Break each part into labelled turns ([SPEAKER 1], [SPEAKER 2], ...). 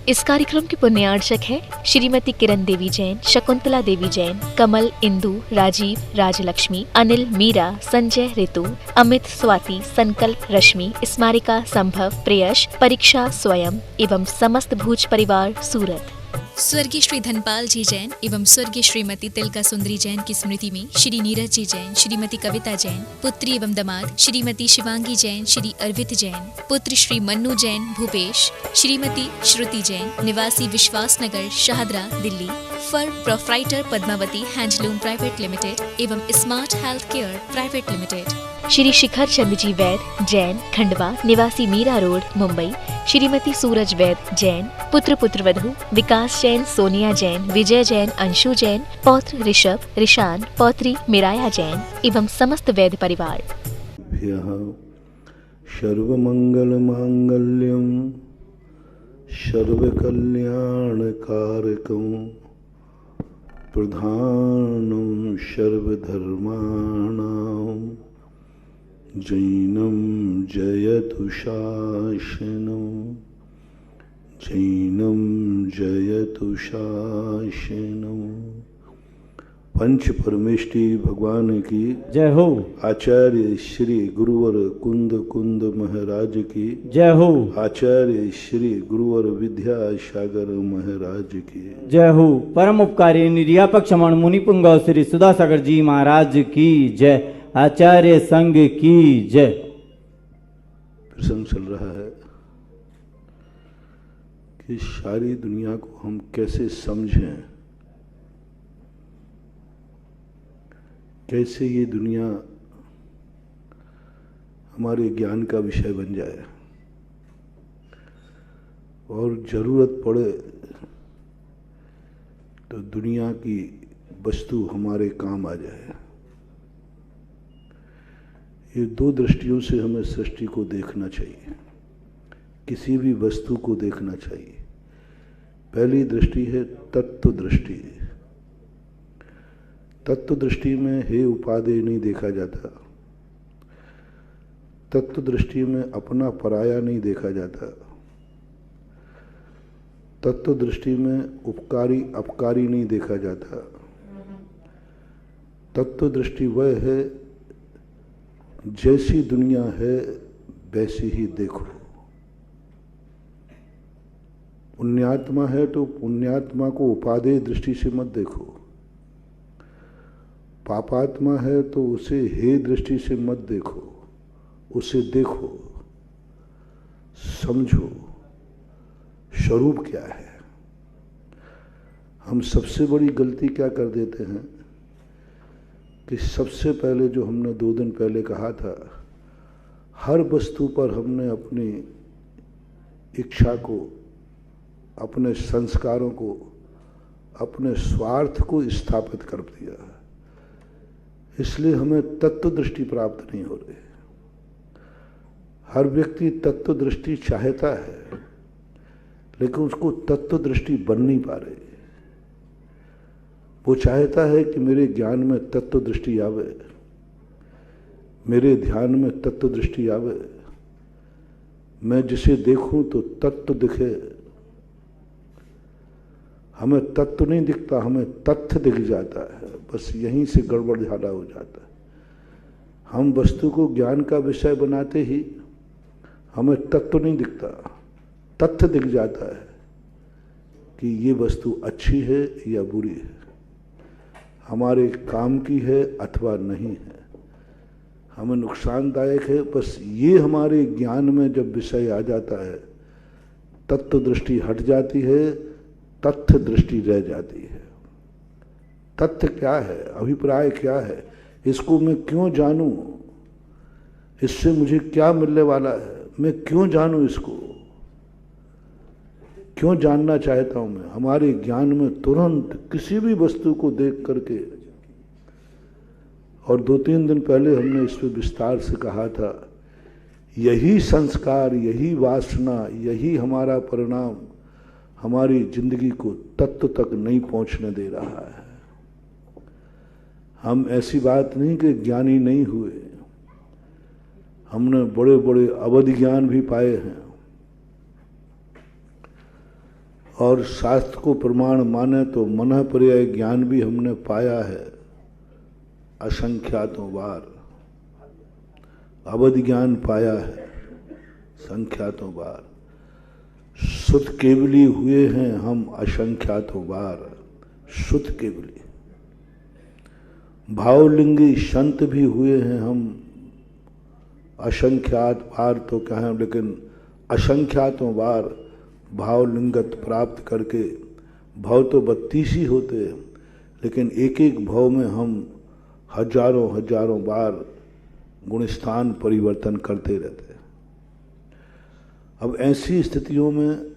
[SPEAKER 1] इस कार्यक्रम की पुण्यार्चक है श्रीमती किरण देवी जैन, शकुंतला देवी जैन, कमल, इंदु, राजीव, राजलक्ष्मी, अनिल, मीरा, संजय, ऋतु, अमित, स्वाति, संकल्प, रश्मि, स्मारिका, संभव, प्रेयश, परीक्षा, स्वयं एवं समस्त भूज परिवार सूरत।
[SPEAKER 2] स्वर्गीय श्री धनपाल जी जैन एवं स्वर्गीय श्रीमती तिलका सुंदरी जैन की स्मृति में श्री नीरज जी जैन, श्रीमती कविता जैन, पुत्री एवं दामाद श्रीमती शिवांगी जैन, श्री अर्वित जैन, पुत्र श्री मन्नू जैन, भूपेश, श्रीमती श्रुति जैन, निवासी Vishwas Nagar, Shahdara, Delhi, firm proprietor Padmavati handloom private limited एवं smart health care private limited.
[SPEAKER 1] Shri Shikhar Chand ji Vaid Jain, Khandwa, निवासी मीरा रोड, मुंबई, श्रीमती सूरज वैद जैन, पुत्र पुत्रवधू विकास जैन, सोनिया जैन, विजय जैन, अंशु जैन, पौत्र ऋषभ, ऋषान, पौत्री मिराया जैन एवं समस्त वैद परिवार।
[SPEAKER 3] सर्वमंगल मांगल्यम सर्वकल्याण कारकम प्रधानम सर्वधर्माणां जैनम जयतु शासनम जैनम जयतु शासनम। पंच परमेष्टि भगवान की
[SPEAKER 4] जय हो।
[SPEAKER 3] आचार्य श्री गुरुवर कुंद कुंद महाराज की
[SPEAKER 4] जय हो।
[SPEAKER 3] आचार्य श्री गुरुवर विद्यासागर महाराज की
[SPEAKER 4] जय हो। परम उपकारी निर्यापक क्षमण मुनिपुंगव श्री सुधासागर जी महाराज की जय। आचार्य संघ की जय।
[SPEAKER 3] प्रसंग चल रहा है कि सारी दुनिया को हम कैसे समझें, कैसे ये दुनिया हमारे ज्ञान का विषय बन जाए और जरूरत पड़े तो दुनिया की वस्तु हमारे काम आ जाए। ये दो दृष्टियों से हमें सृष्टि को देखना चाहिए, किसी भी वस्तु को देखना चाहिए। पहली दृष्टि है तत्व दृष्टि। तत्व दृष्टि में हे उपादेय नहीं देखा जाता। तत्व दृष्टि में अपना पराया नहीं देखा जाता। तत्व दृष्टि में उपकारी अपकारी नहीं देखा जाता। तत्व दृष्टि वह है जैसी दुनिया है वैसी ही देखो। पुण्यात्मा है तो पुण्यात्मा को उपादेय दृष्टि से मत देखो। पापात्मा है तो उसे हे दृष्टि से मत देखो। उसे देखो, समझो स्वरूप क्या है। हम सबसे बड़ी गलती क्या कर देते हैं कि सबसे पहले जो हमने 2 दिन पहले कहा था, हर वस्तु पर हमने अपनी इच्छा को, अपने संस्कारों को, अपने स्वार्थ को स्थापित कर दिया। इसलिए हमें तत्व दृष्टि प्राप्त नहीं हो रही। हर व्यक्ति तत्व दृष्टि चाहता है, लेकिन उसको तत्व दृष्टि बन नहीं पा रही। वो चाहता है कि मेरे ज्ञान में तत्व दृष्टि आवे, मेरे ध्यान में तत्व दृष्टि आवे, मैं जिसे देखूं तो तत्व दिखे। हमें तत्व नहीं दिखता, हमें तथ्य दिख जाता है। बस यहीं से गड़बड़ झाला हो जाता है। हम वस्तु को ज्ञान का विषय बनाते ही हमें तत्व नहीं दिखता, तथ्य दिख जाता है कि ये वस्तु अच्छी है या बुरी है, हमारे काम की है अथवा नहीं है, हमें नुकसानदायक है। बस ये हमारे ज्ञान में जब विषय आ जाता है, तत्व दृष्टि हट जाती है, तथ्य दृष्टि रह जाती है। तथ्य क्या है, अभिप्राय क्या है, इसको मैं क्यों जानूं, इससे मुझे क्या मिलने वाला है, मैं क्यों जानूं, इसको क्यों जानना चाहता हूं मैं। हमारे ज्ञान में तुरंत किसी भी वस्तु को देख करके, और 2-3 दिन पहले हमने इस पर विस्तार से कहा था, यही संस्कार, यही वासना, यही हमारा परिणाम हमारी जिंदगी को तत्व तक नहीं पहुंचने दे रहा है। हम ऐसी बात नहीं कि ज्ञानी नहीं हुए, हमने बड़े बड़े अवधि ज्ञान भी पाए हैं, और शास्त्र को प्रमाण माने तो मनः पर्याय ज्ञान भी हमने पाया है असंख्यातों बार, अवधि ज्ञान पाया है संख्यातों बार, शुद्ध केवली हुए हैं हम असंख्यातों बार, शुद्ध केवली। भावलिंगी संत भी हुए हैं हम असंख्यात बार तो कहें, लेकिन असंख्यातों बार भावलिंगत प्राप्त करके, भाव तो 32 ही होते हैं, लेकिन एक एक भाव में हम हजारों हजारों बार गुणस्थान परिवर्तन करते रहते हैं। अब ऐसी स्थितियों में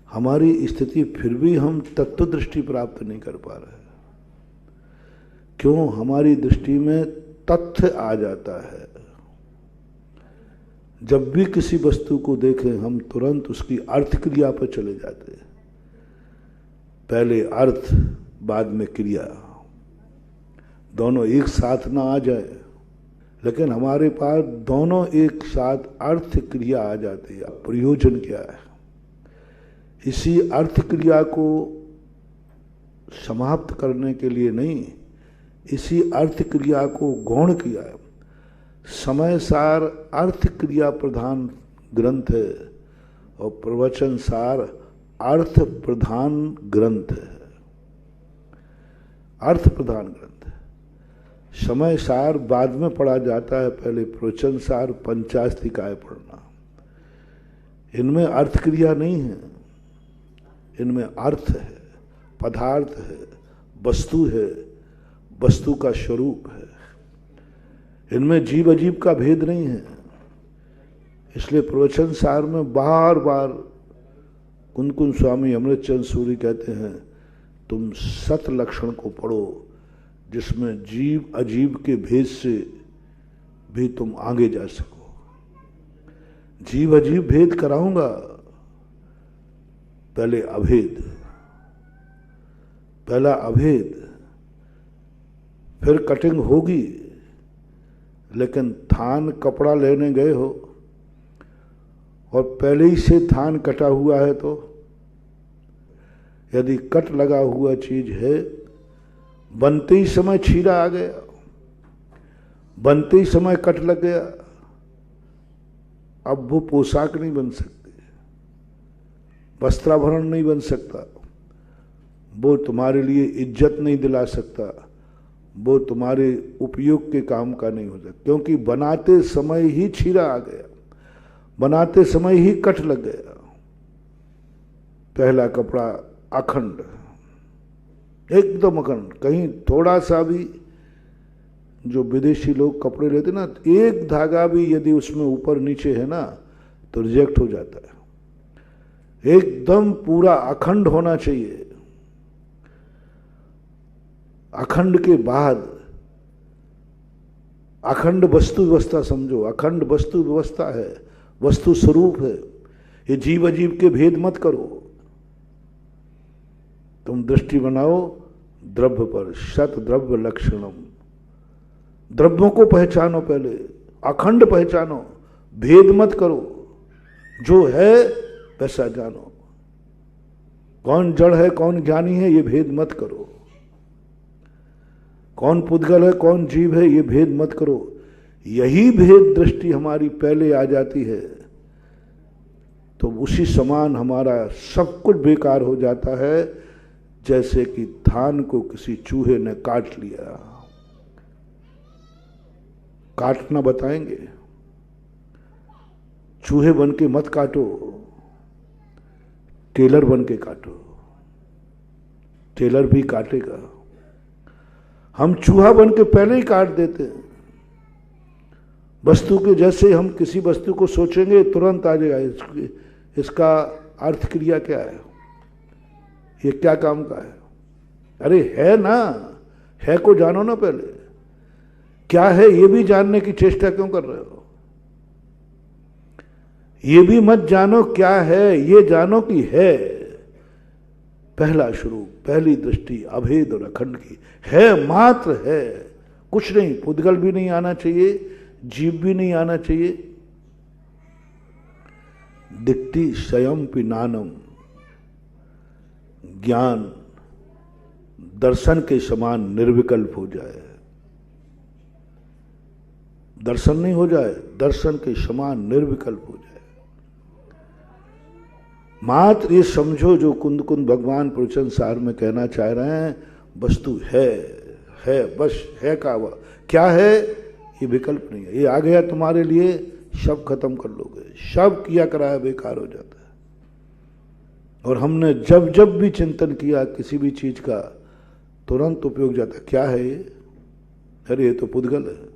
[SPEAKER 3] हमारी स्थिति फिर भी हम तत्व दृष्टि प्राप्त नहीं कर पा रहे। क्यों? हमारी दृष्टि में तथ्य आ जाता है। जब भी किसी वस्तु को देखें हम तुरंत उसकी अर्थ क्रिया पर चले जाते हैं। पहले अर्थ बाद में क्रिया, दोनों एक साथ ना आ जाए, लेकिन हमारे पास दोनों एक साथ अर्थ क्रिया आ जाती है। प्रयोजन क्या है? इसी अर्थ क्रिया को समाप्त करने के लिए नहीं, इसी अर्थ क्रिया को गौण किया है। समय सार अर्थ क्रिया प्रधान ग्रंथ है और प्रवचन सार अर्थ प्रधान ग्रंथ है। अर्थ प्रधान ग्रंथ है। समय सार बाद में पढ़ा जाता है, पहले प्रवचन सार पंचास्तिकाय पढ़ना। इनमें अर्थ क्रिया नहीं है, इनमें अर्थ है, पदार्थ है, वस्तु है, वस्तु का स्वरूप है। इनमें जीव अजीब का भेद नहीं है। इसलिए प्रवचन सार में बार बार कुंदकुंद स्वामी अमृतचंद सूरी कहते हैं, तुम सत लक्षण को पढ़ो, जिसमें जीव अजीब के भेद से भी तुम आगे जा सको। जीव अजीब भेद कराऊंगा, पहले अभेद, पहला अभेद, फिर कटिंग होगी। लेकिन थान कपड़ा लेने गए हो और पहले ही से थान कटा हुआ है, तो यदि कट लगा हुआ चीज है, बनते ही समय छीरा आ गया, बनते ही समय कट लग गया, अब वो पोशाक नहीं बन सकती, वस्त्राभरण नहीं बन सकता, वो तुम्हारे लिए इज्जत नहीं दिला सकता, वो तुम्हारे उपयोग के काम का नहीं हो सकता, क्योंकि बनाते समय ही छीरा आ गया, बनाते समय ही कट लग गया। पहला कपड़ा अखंड, एकदम अखंड, कहीं थोड़ा सा भी, जो विदेशी लोग कपड़े लेते ना, एक धागा भी यदि उसमें ऊपर नीचे है ना तो रिजेक्ट हो जाता है। एकदम पूरा अखंड होना चाहिए। अखंड के बाद अखंड वस्तु व्यवस्था समझो, अखंड वस्तु व्यवस्था है, वस्तु स्वरूप है। ये जीव अजीब के भेद मत करो। तुम दृष्टि बनाओ द्रव्य पर, शत द्रव्य लक्षणम, द्रव्यों को पहचानो, पहले अखंड पहचानो, भेद मत करो, जो है वैसा जानो। कौन जड़ है कौन ज्ञानी है ये भेद मत करो, कौन पुद्गल है कौन जीव है ये भेद मत करो। यही भेद दृष्टि हमारी पहले आ जाती है तो उसी समान हमारा सब कुछ बेकार हो जाता है, जैसे कि धान को किसी चूहे ने काट लिया। काटना बताएंगे, चूहे बन के मत काटो, टेलर बन के काटो, टेलर भी काटेगा। हम चूहा बन के पहले ही काट देते हैं। वस्तु के जैसे हम किसी वस्तु को सोचेंगे तुरंत आ जाएगा इसका अर्थ क्रिया क्या है, ये क्या काम का है। अरे है ना, है को जानो ना, पहले क्या है ये भी जानने की चेष्टा क्यों कर रहे हो। ये भी मत जानो क्या है, ये जानो कि है। पहला शुरू, पहली दृष्टि अभेद और अखंड की है, मात्र है, कुछ नहीं। पुद्गल भी नहीं आना चाहिए, जीव भी नहीं आना चाहिए। दिट्टि स्वयं पिनानम, ज्ञान दर्शन के समान निर्विकल्प हो जाए। दर्शन नहीं हो जाए, दर्शन के समान निर्विकल्प हो जाए। मात्र ये समझो जो कुंद कुंद भगवान प्रवचन सार में कहना चाह रहे हैं, वस्तु है बस है का वह क्या है, ये विकल्प नहीं है। ये आ गया तुम्हारे लिए, सब खत्म कर लोगे, सब किया कराया बेकार हो जाता है। और हमने जब जब भी चिंतन किया किसी भी चीज का, तुरंत उपयोग जाता है। क्या है ये? अरे ये तो पुद्गल है।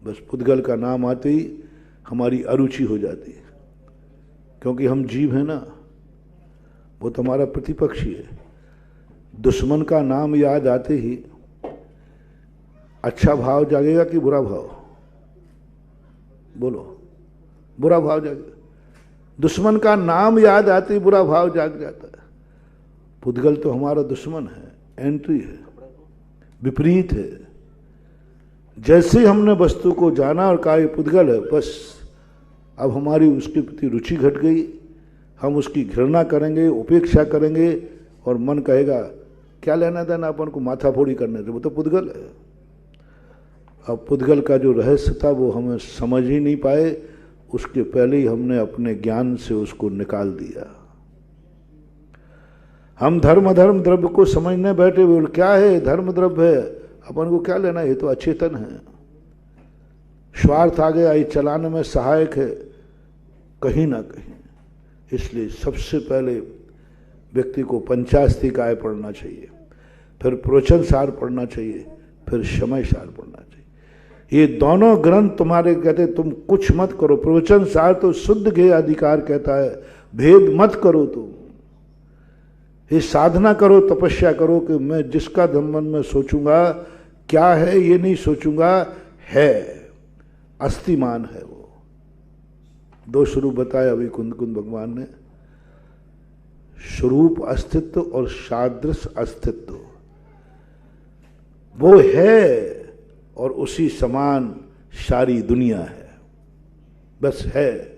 [SPEAKER 3] बस पुद्गल का नाम आते ही हमारी अरुचि हो जाती है, क्योंकि हम जीव हैं ना, वो तो हमारा प्रतिपक्षी है। दुश्मन का नाम याद आते ही अच्छा भाव जागेगा कि बुरा भाव? बोलो, बुरा भाव जागेगा। दुश्मन का नाम याद आते ही बुरा भाव जाग जाता है। पुद्गल तो हमारा दुश्मन है, एंट्री है, विपरीत है। जैसे ही हमने वस्तु को जाना और कहा ये पुद्गल है, बस अब हमारी उसके प्रति रुचि घट गई, हम उसकी घृणा करेंगे, उपेक्षा करेंगे, और मन कहेगा क्या लेना देना अपन को माथाफोड़ी करने से, वो तो पुद्गल है। अब पुद्गल का जो रहस्य था वो हमें समझ ही नहीं पाए, उसके पहले ही हमने अपने ज्ञान से उसको निकाल दिया। हम धर्म द्रव्य को समझने बैठे, बोल क्या है धर्म द्रव्य है, अपन को क्या लेना, ये तो अचेतन है। स्वार्थ आ गया, ये चलाने में सहायक है कहीं ना कहीं। इसलिए सबसे पहले व्यक्ति को पंचास्तिकाय पढ़ना चाहिए, फिर प्रवचन सार पढ़ना चाहिए, फिर समय सार पढ़ना चाहिए। ये दोनों ग्रंथ तुम्हारे कहते तुम कुछ मत करो। प्रवचन सार तो शुद्ध के अधिकार कहता है, भेद मत करो तुम। ये साधना करो, तपस्या करो कि मैं जिसका मन में सोचूंगा क्या है, ये नहीं सोचूंगा है, अस्तिमान है वो। दो स्वरूप बताया अभी कुंद कुंद भगवान ने, स्वरूप अस्तित्व और सादृश अस्तित्व। वो है और उसी समान सारी दुनिया है, बस है।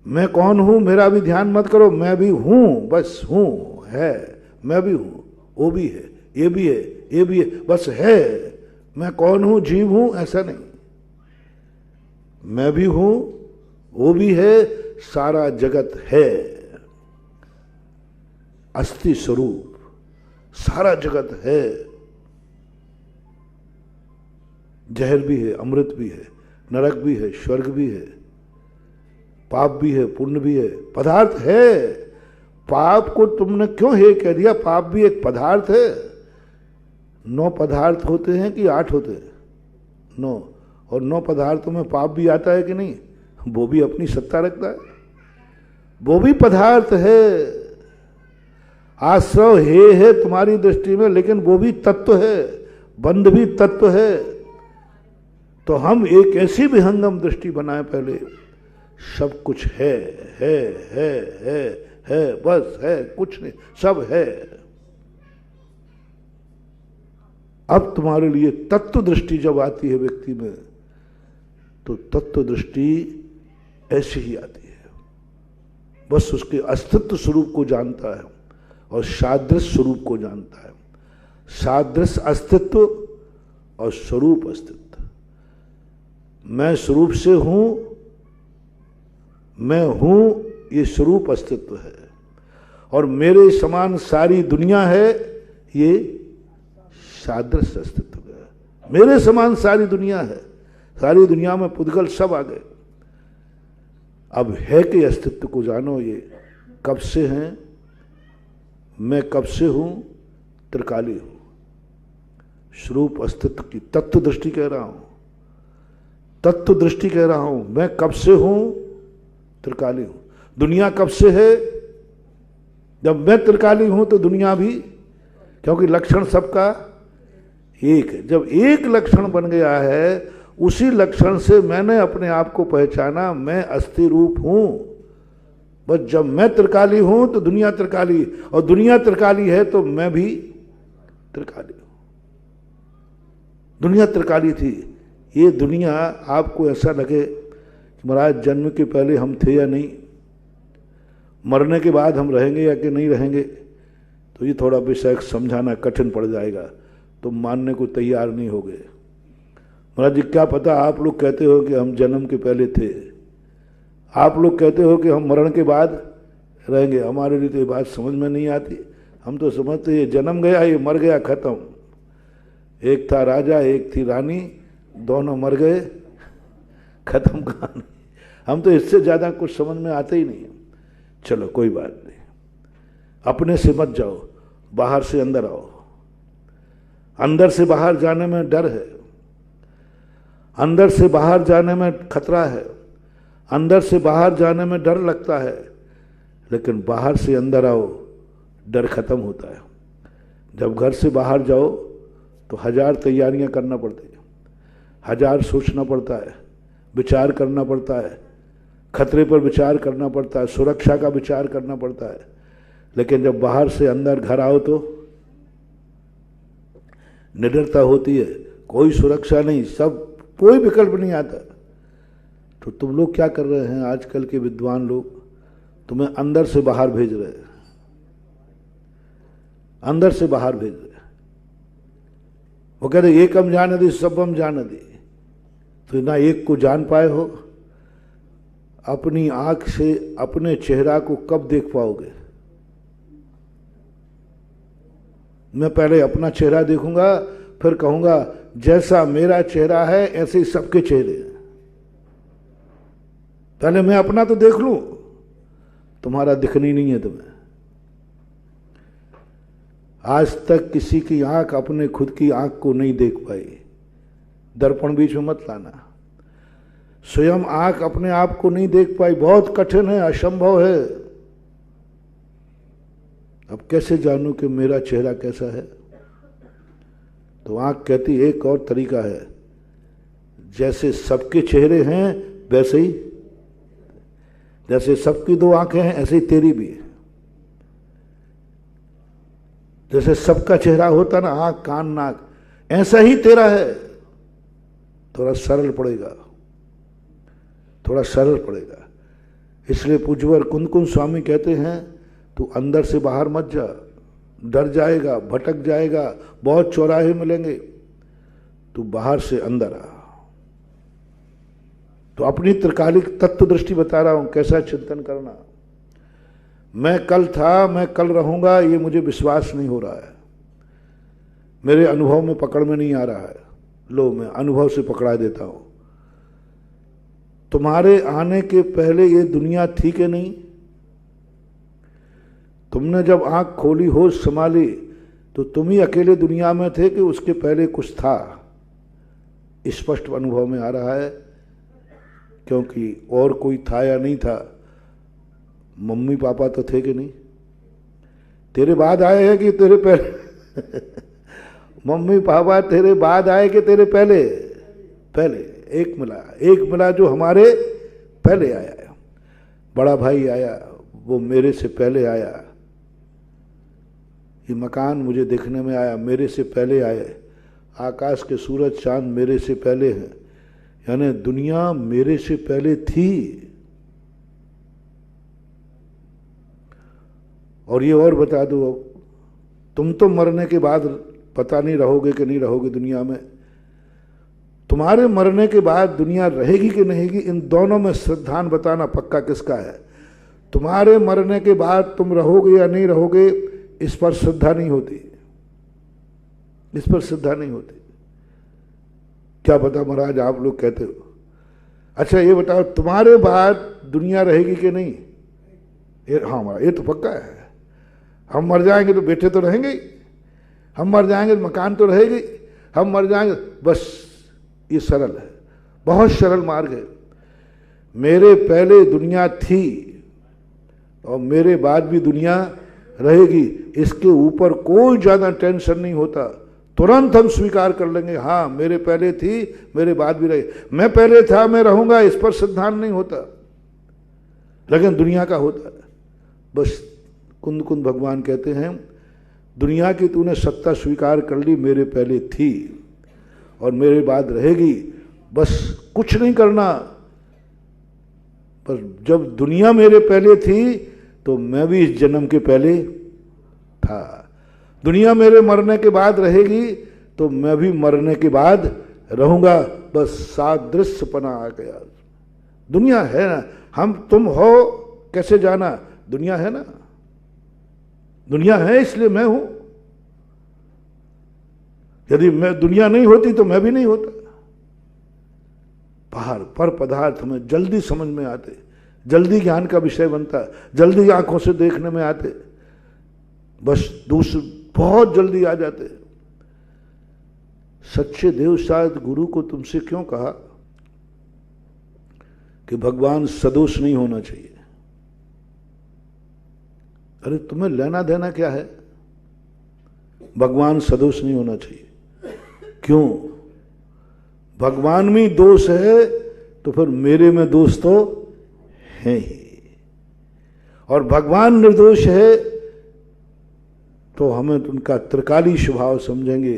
[SPEAKER 3] मैं कौन हूं मेरा भी ध्यान मत करो, मैं भी हूं, बस हूं, है, मैं भी हूं, वो भी है, ये भी है, ये भी है, बस है। मैं कौन हूं, जीव हूं, ऐसा नहीं। मैं भी हूं, वो भी है, सारा जगत है, अस्थि स्वरूप, सारा जगत है। जहर भी है, अमृत भी है, नरक भी है, स्वर्ग भी है, पाप भी है, पुण्य भी है, पदार्थ है। पाप को तुमने क्यों है कह दिया? पाप भी एक पदार्थ है। 9 पदार्थ होते हैं कि 8 होते हैं? 9। और 9 पदार्थों में पाप भी आता है कि नहीं? वो भी अपनी सत्ता रखता है, वो भी पदार्थ है। आश्रव है तुम्हारी दृष्टि में, लेकिन वो भी तत्व है, बंध भी तत्व है। तो हम एक ऐसी विहंगम दृष्टि बनाए पहले, सब कुछ है, बस है, कुछ नहीं, सब है। अब तुम्हारे लिए तत्व दृष्टि जब आती है व्यक्ति में, तो तत्व दृष्टि ऐसी ही आती है। बस उसके अस्तित्व स्वरूप को जानता है और सादृश स्वरूप को जानता है। सादृश अस्तित्व और स्वरूप अस्तित्व। मैं स्वरूप से हूं, मैं हूं, ये स्वरूप अस्तित्व है। और मेरे समान सारी दुनिया है, ये सादृश अस्तित्व है। मेरे समान सारी दुनिया है, सारी दुनिया में पुद्गल सब आ गए। अब है कि अस्तित्व को जानो, ये कब से हैं, मैं कब से हूं, त्रिकाली हूं। स्वरूप अस्तित्व की तत्व दृष्टि कह रहा हूं, तत्व दृष्टि कह रहा हूं। मैं कब से हूं, त्रिकाली हूं। दुनिया कब से है? जब मैं त्रिकाली हूं तो दुनिया भी, क्योंकि लक्षण सबका एक है। जब एक लक्षण बन गया है, उसी लक्षण से मैंने अपने आप को पहचाना, मैं अस्थि रूप हूं। बस जब मैं त्रिकाली हूं तो दुनिया त्रिकाली, और दुनिया त्रिकाली है तो मैं भी त्रिकाली हूं। दुनिया त्रिकाली थी। ये दुनिया आपको ऐसा लगे कि महाराज जन्म के पहले हम थे या नहीं, मरने के बाद हम रहेंगे या कि नहीं रहेंगे, तो ये थोड़ा विषय समझाना कठिन पड़ जाएगा, तुम मानने को तैयार नहीं होगे। महाराज जी क्या पता, आप लोग कहते हो कि हम जन्म के पहले थे, आप लोग कहते हो कि हम मरण के बाद रहेंगे, हमारे लिए तो ये बात समझ में नहीं आती। हम तो समझते ये जन्म गया, ये मर गया, खत्म। एक था राजा, एक थी रानी, दोनों मर गए, खत्म कहानी। हम तो इससे ज़्यादा कुछ समझ में आते ही नहीं। चलो कोई बात नहीं, अपने से मत जाओ, बाहर से अंदर आओ। अंदर से बाहर जाने में डर है, अंदर से बाहर जाने में खतरा है, अंदर से बाहर जाने में डर लगता है, लेकिन बाहर से अंदर आओ, डर खत्म होता है। जब घर से बाहर जाओ तो 1000 तैयारियां करना पड़ती है, 1000 सोचना पड़ता है, विचार करना पड़ता है, खतरे पर विचार करना पड़ता है, सुरक्षा का विचार करना पड़ता है। लेकिन जब बाहर से अंदर घर आओ तो निडरता होती है, कोई सुरक्षा नहीं, सब कोई विकल्प नहीं आता। तो तुम लोग क्या कर रहे हैं, आजकल के विद्वान लोग तुम्हें अंदर से बाहर भेज रहे हैं, अंदर से बाहर भेज रहे हैं। वो कह रहे एकम जानति सबम जानति, तो ना एक को जान पाए हो, अपनी आंख से अपने चेहरा को कब देख पाओगे? मैं पहले अपना चेहरा देखूंगा, फिर कहूंगा जैसा मेरा चेहरा है ऐसे ही सबके चेहरे हैं। पहले मैं अपना तो देख लूं, तुम्हारा दिखनी नहीं है तुम्हें। आज तक किसी की आंख अपने खुद की आंख को नहीं देख पाई। दर्पण बीच में मत लाना। स्वयं आंख अपने आप को नहीं देख पाई, बहुत कठिन है, असंभव है। अब कैसे जानूं कि मेरा चेहरा कैसा है? तो आंख कहती एक और तरीका है, जैसे सबके चेहरे हैं वैसे ही, जैसे सबकी 2 आंखें हैं ऐसे ही तेरी भी है। जैसे सबका चेहरा होता ना, आंख कान नाक, ऐसा ही तेरा है। थोड़ा सरल पड़ेगा, थोड़ा सरल पड़ेगा। इसलिए पूज्यवर कुंद स्वामी कहते हैं तू अंदर से बाहर मत जा, डर जाएगा, भटक जाएगा, बहुत चौराहे मिलेंगे। तू बाहर से अंदर आ। तो अपनी त्रिकालिक तत्व दृष्टि बता रहा हूं, कैसा चिंतन करना। मैं कल था, मैं कल रहूंगा, ये मुझे विश्वास नहीं हो रहा है, मेरे अनुभव में पकड़ में नहीं आ रहा है। लो मैं अनुभव से पकड़ा देता हूं। तुम्हारे आने के पहले ये दुनिया थी कि नहीं? तुमने जब आंख खोली, होश संभाली, तो तुम ही अकेले दुनिया में थे कि उसके पहले कुछ था? स्पष्ट अनुभव में आ रहा है, क्योंकि और कोई था या नहीं था? मम्मी पापा तो थे कि नहीं? तेरे बाद आए हैं कि तेरे पहले? मम्मी पापा तेरे बाद आए कि तेरे पहले? पहले। एक मिला जो हमारे पहले आया। बड़ा भाई आया, वो मेरे से पहले आया। ये मकान मुझे देखने में आया, मेरे से पहले आए। आकाश के सूरज चांद मेरे से पहले हैं, यानी दुनिया मेरे से पहले थी। और ये और बता दो, तुम तो मरने के बाद पता नहीं रहोगे कि नहीं रहोगे दुनिया में। तुम्हारे मरने के बाद दुनिया रहेगी कि नहीं रहेगी, इन दोनों में श्रद्धान बताना पक्का किसका है? तुम्हारे मरने के बाद तुम रहोगे या नहीं रहोगे, इस पर श्रद्धा नहीं होती, इस पर श्रद्धा नहीं होती। क्या पता महाराज आप लोग कहते हो। अच्छा ये बताओ, तुम्हारे बाद दुनिया रहेगी कि नहीं? हाँ, ये तो पक्का है। हम मर जाएंगे तो बेटे तो रहेंगे ही, हम मर जाएंगे तो मकान तो रहेगी, हम मर जाएंगे, बस ये सरल है, बहुत सरल मार्ग है। मेरे पहले दुनिया थी और मेरे बाद भी दुनिया रहेगी, इसके ऊपर कोई ज्यादा टेंशन नहीं होता। तुरंत हम स्वीकार कर लेंगे, हाँ मेरे पहले थी, मेरे बाद भी रहे। मैं पहले था, मैं रहूंगा, इस पर सिद्धांत नहीं होता, लेकिन दुनिया का होता है। बस कुंद भगवान कहते हैं, दुनिया की तूने सत्ता स्वीकार कर ली, मेरे पहले थी और मेरे बाद रहेगी, बस कुछ नहीं करना। पर जब दुनिया मेरे पहले थी तो मैं भी इस जन्म के पहले था। दुनिया मेरे मरने के बाद रहेगी तो मैं भी मरने के बाद रहूंगा। बस सादृश्यपना आ गया। दुनिया है ना, हम तुम हो कैसे जाना, दुनिया है ना, दुनिया है इसलिए मैं हूं। यदि मैं दुनिया नहीं होती तो मैं भी नहीं होता। बाहर पर पदार्थ हमें जल्दी समझ में आते, जल्दी ज्ञान का विषय बनता, जल्दी आंखों से देखने में आते, बस दूसरे बहुत जल्दी आ जाते। सच्चे देव शायद गुरु को तुमसे क्यों कहा कि भगवान सदोष नहीं होना चाहिए? अरे तुम्हें लेना देना क्या है? भगवान सदोष नहीं होना चाहिए। क्यों? भगवान में दोष है तो फिर मेरे में दोष तो है ही, और भगवान निर्दोष है तो हमें उनका त्रिकाली स्वभाव समझेंगे।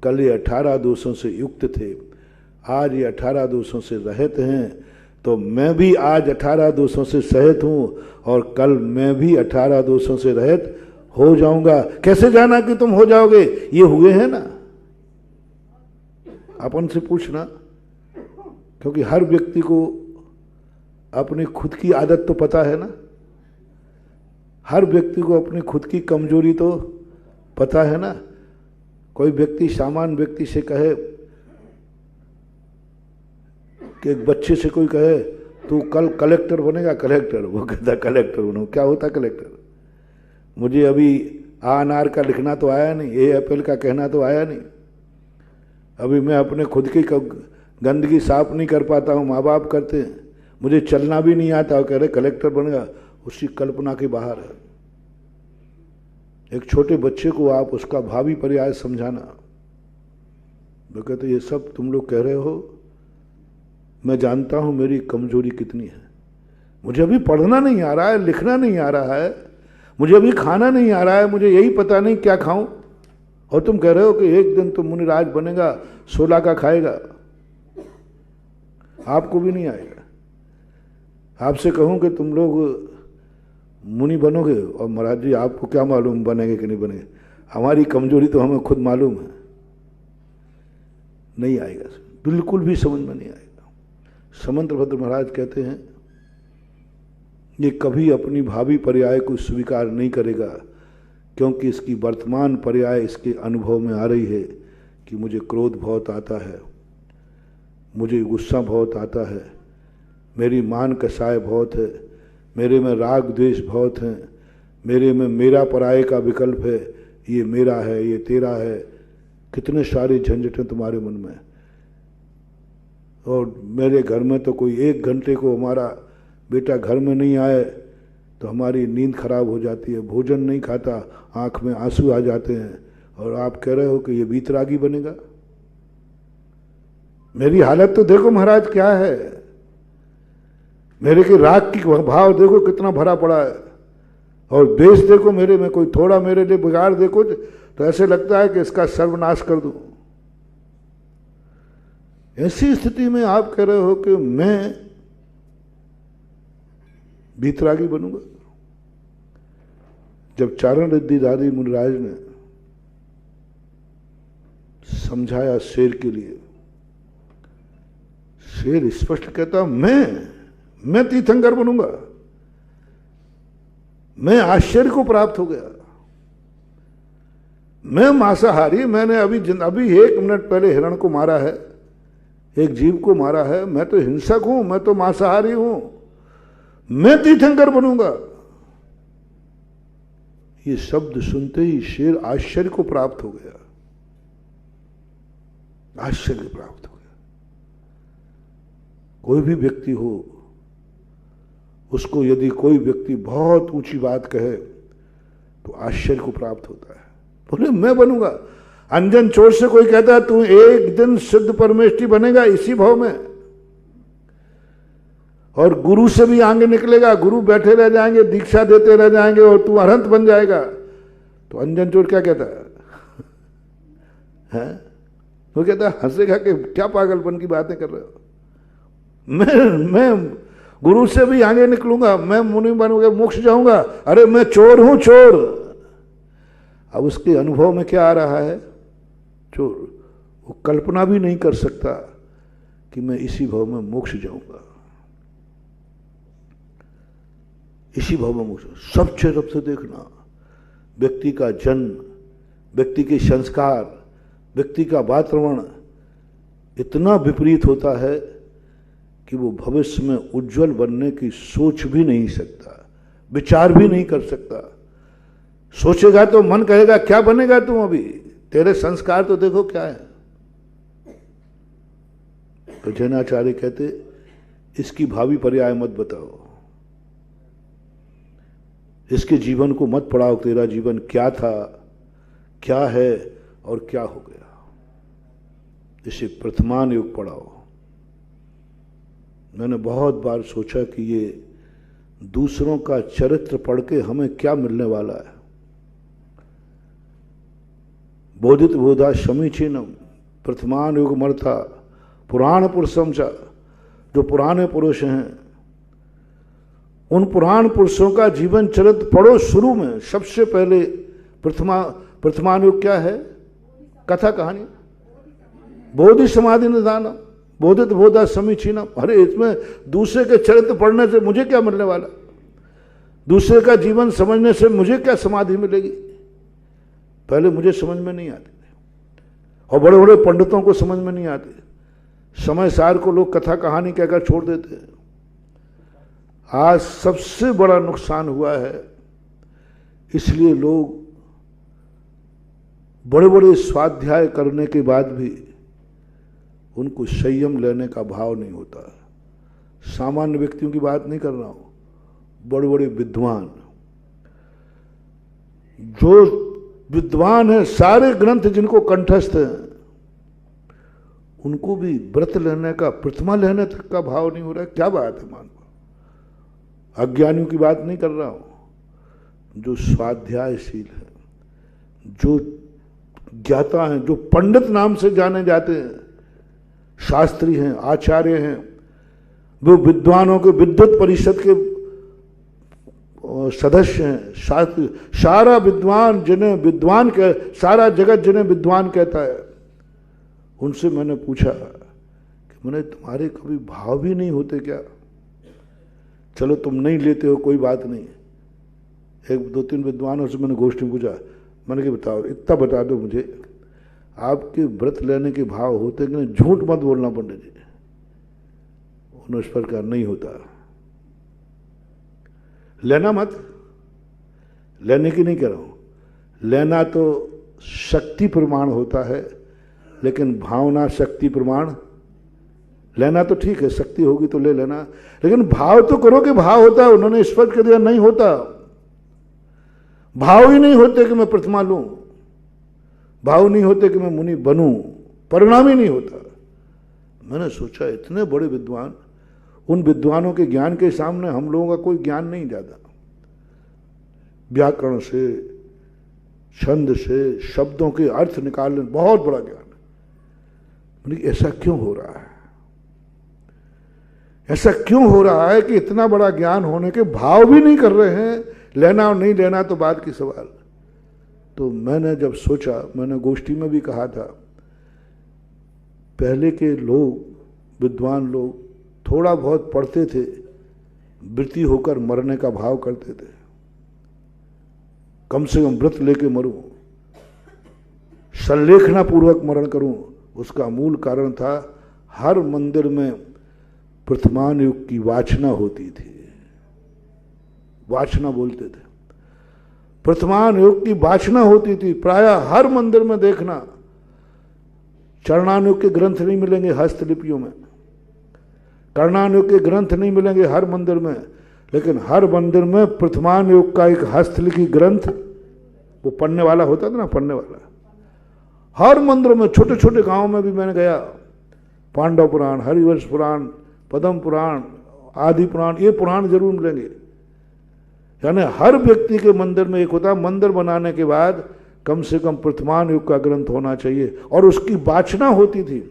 [SPEAKER 3] कल ये 18 दोषों से युक्त थे, आज ये 18 दोषों से रहित हैं, तो मैं भी आज 18 दोषों से सहित हूं और कल मैं भी 18 दोषों से रहित हो जाऊंगा। कैसे जाना कि तुम हो जाओगे? ये हुए हैं ना, अपन से पूछना, क्योंकि हर व्यक्ति को अपनी खुद की आदत तो पता है ना, हर व्यक्ति को अपनी खुद की कमजोरी तो पता है ना। कोई व्यक्ति सामान्य व्यक्ति से कहे कि एक बच्चे से कोई कहे तू कल कलेक्टर बनेगा, कलेक्टर, वो कहता कलेक्टर बनो। क्या होता कलेक्टर? मुझे अभी आ अनार का लिखना तो आया नहीं, ए एप्पल का कहना तो आया नहीं, अभी मैं अपने खुद की गंदगी साफ नहीं कर पाता हूँ, माँ बाप करते हैं, मुझे चलना भी नहीं आता और कह रहे कलेक्टर बनेगा। उसकी कल्पना के बाहर है। एक छोटे बच्चे को आप उसका भावी पर्याय समझाना, वो कहते ये सब तुम लोग कह रहे हो, मैं जानता हूं मेरी कमजोरी कितनी है, मुझे अभी पढ़ना नहीं आ रहा है, लिखना नहीं आ रहा है, मुझे अभी खाना नहीं आ रहा है, मुझे यही पता नहीं क्या खाऊं, और तुम कह रहे हो कि एक दिन तुम मुनिराज बनेगा, 16 का खाएगा। आपको भी नहीं आएगा। आपसे कहूं कि तुम लोग मुनि बनोगे, और महाराज जी आपको क्या मालूम बनेंगे कि नहीं बनेंगे, हमारी कमजोरी तो हमें खुद मालूम है। नहीं आएगा, बिल्कुल भी समझ में नहीं आएगा। समंतभद्र महाराज कहते हैं ये कभी अपनी भावी पर्याय को स्वीकार नहीं करेगा, क्योंकि इसकी वर्तमान पर्याय इसके अनुभव में आ रही है कि मुझे क्रोध बहुत आता है, मुझे गुस्सा बहुत आता है, मेरी मान कसाय बहुत है, मेरे में राग द्वेष बहुत हैं, मेरे में मेरा पराये का विकल्प है, ये मेरा है, ये तेरा है, कितने सारे झंझट हैं तुम्हारे मन में। और मेरे घर में तो कोई 1 घंटे को हमारा बेटा घर में नहीं आए तो हमारी नींद खराब हो जाती है, भोजन नहीं खाता, आंख में आंसू आ जाते हैं, और आप कह रहे हो कि ये वीतरागी बनेगा। मेरी हालत तो देखो महाराज क्या है, मेरे के राग की भाव देखो कितना भरा पड़ा है, और द्वेष देखो मेरे में, कोई थोड़ा मेरे लिए बिगाड़ देखो तो ऐसे लगता है कि इसका सर्वनाश कर दूं। ऐसी स्थिति में आप कह रहे हो कि मैं वीतरागी बनूंगा। जब चारण रिद्धि दादी मुनिराज ने समझाया शेर के लिए, शेर स्पष्ट कहता मैं तीर्थंकर बनूंगा। मैं आश्चर्य को प्राप्त हो गया, मैं मांसाहारी, मैंने अभी 1 मिनट पहले हिरण को मारा है, एक जीव को मारा है, मैं तो हिंसक हूं, मैं तो मांसाहारी हूं, मैं तीर्थंकर बनूंगा। ये शब्द सुनते ही शेर आश्चर्य को प्राप्त हो गया, आश्चर्य प्राप्त हो गया। कोई भी व्यक्ति हो, उसको यदि कोई व्यक्ति बहुत ऊंची बात कहे तो आश्चर्य को प्राप्त होता है। बोले मैं बनूंगा। अंजन चोर से कोई कहता है तू एक दिन सिद्ध परमेष्ठी बनेगा इसी भाव में, और गुरु से भी आगे निकलेगा, गुरु बैठे रह जाएंगे, दीक्षा देते रह जाएंगे और तू अरहंत बन जाएगा। तो अंजन चोर क्या कहता है? वो कहता है हंसेगा कि क्या पागलपन की बातें कर रहे हो, मैं गुरु से भी आगे निकलूंगा, मैं मुनि बनूंगा, मोक्ष जाऊंगा। अरे मैं चोर हूं, चोर। अब उसके अनुभव में क्या आ रहा है, जो वो कल्पना भी नहीं कर सकता कि मैं इसी भव में मोक्ष जाऊंगा, इसी भव में मोक्ष। सब तरफ से देखना, व्यक्ति का जन्म, व्यक्ति के संस्कार, व्यक्ति का वातावरण इतना विपरीत होता है कि वो भविष्य में उज्जवल बनने की सोच भी नहीं सकता, विचार भी नहीं कर सकता। सोचेगा तो मन कहेगा क्या बनेगा तुम, अभी तेरे संस्कार तो देखो क्या है। तो जैनाचार्य कहते इसकी भावी पर्याय मत बताओ, इसके जीवन को मत पढ़ाओ, तेरा जीवन क्या था, क्या है और क्या हो गया। इसे वर्तमान युग पढ़ाओ। मैंने बहुत बार सोचा कि ये दूसरों का चरित्र पढ़ के हमें क्या मिलने वाला है। बोधित बोधा समीचीनम वर्तमान युग मर्था पुराण पुरुषम चा, जो पुराने पुरुष हैं उन पुराण पुरुषों का जीवन चरित्र पढ़ो। शुरू में सबसे पहले वर्तमान युग क्या है, कथा कहानी, बोधि समाधि निदानम, बोधित बोधा समीचीनम। अरे इसमें दूसरे के चरित्र पढ़ने से मुझे क्या मिलने वाला, दूसरे का जीवन समझने से मुझे क्या समाधि मिलेगी। पहले मुझे समझ में नहीं आती और बड़े बड़े पंडितों को समझ में नहीं आती। समय सार को लोग कथा कहानी कहकर छोड़ देते हैं। आज सबसे बड़ा नुकसान हुआ है, इसलिए लोग बड़े बड़े स्वाध्याय करने के बाद भी उनको संयम लेने का भाव नहीं होता। सामान्य व्यक्तियों की बात नहीं कर रहा हूं, बड़े बड़े विद्वान, जो विद्वान है, सारे ग्रंथ जिनको कंठस्थ हैं, उनको भी व्रत लेने का, प्रतिमा लेने तक का भाव नहीं हो रहा है। क्या बात है, मान लो। अज्ञानियों की बात नहीं कर रहा हूं, जो स्वाध्यायशील है, जो ज्ञाता हैं, जो पंडित नाम से जाने जाते हैं, शास्त्री हैं, आचार्य हैं, वो विद्वानों के विद्वत परिषद के सदस्य हैं, शास्त्री, सारा विद्वान जिन्हें विद्वान कह, सारा जगत जिन्हें विद्वान कहता है, उनसे मैंने पूछा कि मैंने तुम्हारे कभी भाव भी नहीं होते क्या? चलो तुम नहीं लेते हो कोई बात नहीं। एक दो तीन विद्वानों से मैंने गोष्ठी पूछा, मैंने कहा बताओ, इतना बता दो मुझे, आपके व्रत लेने के भाव होते कि नहीं? झूठ मत बोलना पंडित जी। उन्होंने इस पर कहा नहीं होता। लेना मत, लेने की नहीं कह रहा हूं। लेना तो शक्ति प्रमाण होता है, लेकिन भावना शक्ति प्रमाण। लेना तो ठीक है, शक्ति होगी तो ले लेना, लेकिन भाव तो करो कि भाव होता है। उन्होंने स्पष्ट कर दिया नहीं होता। भाव ही नहीं होते कि मैं प्रतिमा लूं, भाव नहीं होते कि मैं मुनि बनूं, परिणाम ही नहीं होता। मैंने सोचा इतने बड़े विद्वान, उन विद्वानों के ज्ञान के सामने हम लोगों का कोई ज्ञान नहीं जाता। व्याकरण से, छंद से, शब्दों के अर्थ निकालने बहुत बड़ा ज्ञान है। ऐसा क्यों हो रहा है? ऐसा क्यों हो रहा है कि इतना बड़ा ज्ञान होने के भाव भी नहीं कर रहे हैं? लेना और नहीं लेना तो बात की सवाल। तो मैंने जब सोचा, मैंने गोष्ठी में भी कहा था, पहले के लोग, विद्वान लोग थोड़ा बहुत पढ़ते थे, वृत्ति होकर मरने का भाव करते थे। कम से कम व्रत लेके मरूं, संलेखना पूर्वक मरण करूं। उसका मूल कारण था हर मंदिर में वर्तमान युग की वाचना होती थी। वाचना बोलते थे, वर्तमान युग की वाचना होती थी। प्रायः हर मंदिर में देखना, चरणानुग के ग्रंथ नहीं मिलेंगे हस्तलिपियों में, कर्णानुग के ग्रंथ नहीं मिलेंगे हर मंदिर में, लेकिन हर मंदिर में वर्तमान युग का एक हस्तलिखित ग्रंथ, वो पढ़ने वाला होता था ना, पढ़ने वाला हर मंदिर में। छोटे छोटे गांव में भी मैंने गया, पांडव पुराण, हरिवंश पुराण, पद्म पुराण, आदि पुराण, ये पुराण जरूर मिलेंगे। यानी हर व्यक्ति के मंदिर में एक होता, मंदिर बनाने के बाद कम से कम वर्तमान युग का ग्रंथ होना चाहिए, और उसकी वाचना होती थी।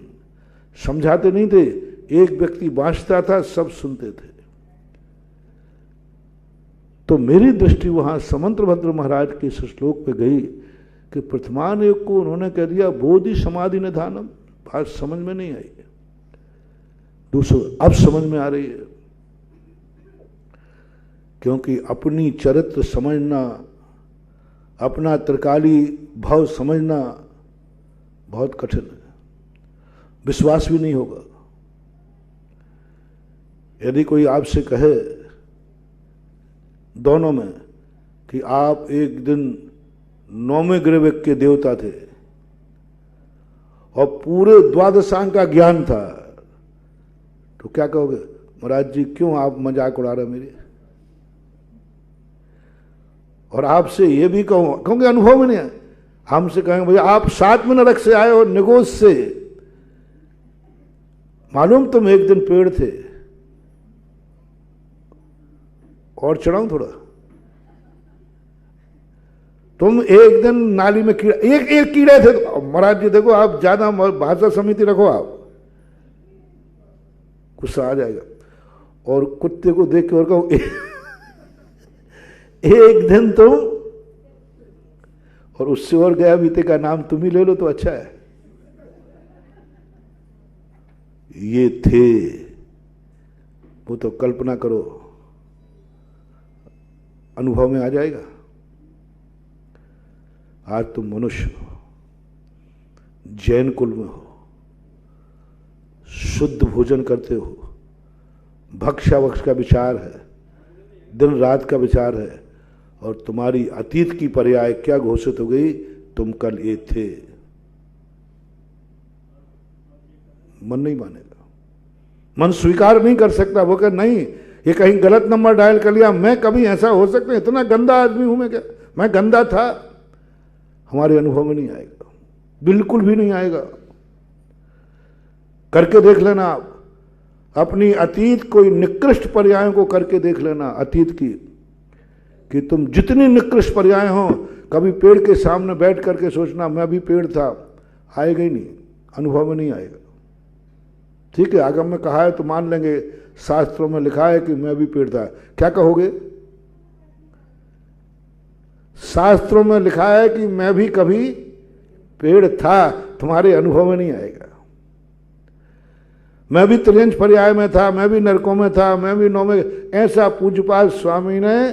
[SPEAKER 3] समझाते नहीं थे, एक व्यक्ति वाचता था, सब सुनते थे। तो मेरी दृष्टि वहां समंतभद्र महाराज के इस श्लोक पे गई कि प्रथमान योग को उन्होंने कह दिया बोधि समाधि निधानम। बात समझ में नहीं आई। दूसरों अब समझ में आ रही है, क्योंकि अपनी चरित्र समझना, अपना त्रिकाली भाव समझना बहुत कठिन है, विश्वास भी नहीं होगा। यदि कोई आपसे कहे दोनों में कि आप एक दिन 9वें ग्रह के देवता थे और पूरे द्वादशांग का ज्ञान था, तो क्या कहोगे? महाराज जी क्यों आप मजाक उड़ा रहे मेरी? और आपसे ये भी कहूं, क्योंकि अनुभव में नहीं है, हमसे कहेंगे भैया आप 7 में नरक से आए हो निगोज से, मालूम तुम एक दिन पेड़ थे, और चढ़ाऊं थोड़ा, तुम एक दिन नाली में कीड़ा, एक कीड़े थे। तो महाराज जी देखो आप ज्यादा भाषा समिति रखो, आप गुस्सा आ जाएगा। और कुत्ते को देख के और कहो एक दिन तुम, और उससे और गया बीते का नाम तुम ही ले लो तो अच्छा है। ये थे, वो तो कल्पना करो, अनुभव में आ जाएगा। आज तुम मनुष्य हो, जैन कुल में हो, शुद्ध भोजन करते हो, भक्ष्यावक्ष का विचार है, दिन रात का विचार है, और तुम्हारी अतीत की पर्याय क्या घोषित हो गई? तुम कल ये थे। मन नहीं मानेगा, मन स्वीकार नहीं कर सकता। वो कह नहीं, ये कहीं गलत नंबर डायल कर लिया, मैं कभी ऐसा हो सकता है? इतना गंदा आदमी हूं मैं? क्या मैं गंदा था? हमारे अनुभव में नहीं आएगा, बिल्कुल भी नहीं आएगा। करके देख लेना आप, अपनी अतीत कोई निकृष्ट पर्यायों को करके देख लेना अतीत की, कि तुम जितनी निकृष्ट पर्याय हो, कभी पेड़ के सामने बैठ करके सोचना मैं भी पेड़ था, आएगा ही नहीं, अनुभव में नहीं आएगा। ठीक है, आगम में कहा है तो मान लेंगे, शास्त्रों में लिखा है कि मैं भी पेड़ था, क्या कहोगे? शास्त्रों में लिखा है कि मैं भी कभी पेड़ था, तुम्हारे अनुभव में नहीं आएगा। मैं भी त्रियंश पर्याय में था, मैं भी नरकों में था, मैं भी 9 में, ऐसा पूज्यपाद स्वामी ने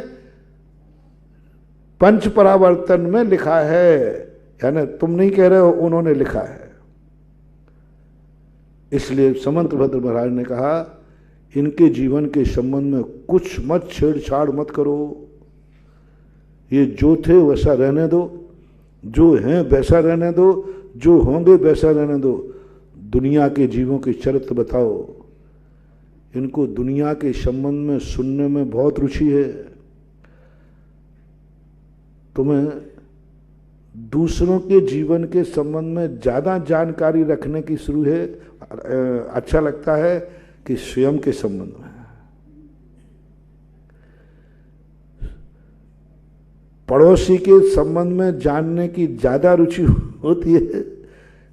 [SPEAKER 3] पंच परावर्तन में लिखा है। यानी तुम नहीं कह रहे हो, उन्होंने लिखा है। इसलिए समंतभद्र महाराज ने कहा इनके जीवन के संबंध में कुछ मत छेड़छाड़ मत करो, ये जो थे वैसा रहने दो, जो हैं वैसा रहने दो, जो होंगे वैसा रहने दो। दुनिया के जीवों के चरित्र बताओ। इनको दुनिया के संबंध में सुनने में बहुत रुचि है। तुम्हें दूसरों के जीवन के संबंध में ज्यादा जानकारी रखने की शुरू है, अच्छा लगता है कि स्वयं के संबंध में। पड़ोसी के संबंध में जानने की ज्यादा रुचि होती है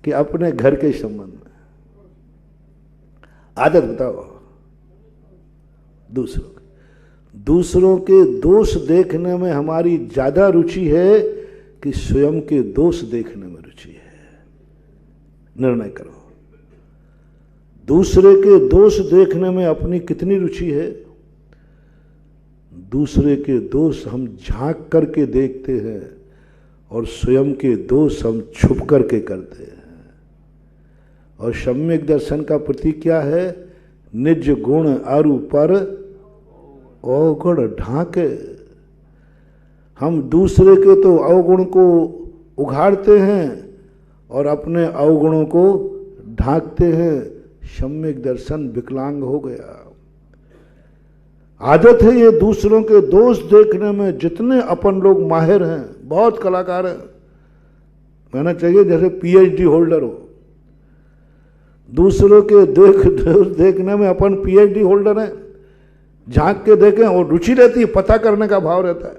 [SPEAKER 3] कि अपने घर के संबंध में। आदत बताओ। दूसरों के दोष देखने में हमारी ज्यादा रुचि है कि स्वयं के दोष देखने में रुचि है? निर्णय करो। दूसरे के दोष देखने में अपनी कितनी रुचि है? दूसरे के दोष हम झांक करके देखते हैं और स्वयं के दोष हम छुप करके करते हैं। और सम्यक दर्शन का प्रतीक क्या है? निज गुण अरु पर अवगुण ढांके। हम दूसरे के तो अवगुण को उघाड़ते हैं और अपने अवगुणों को ढांकते हैं। सम्यक दर्शन विकलांग हो गया। आदत है ये दूसरों के दोष देखने में। जितने अपन लोग माहिर हैं, बहुत कलाकार हैं, कहना चाहिए जैसे पीएचडी होल्डर हो। दूसरों के दोष देखने में अपन पीएचडी होल्डर हैं। झांक के देखें और रुचि रहती है, पता करने का भाव रहता है।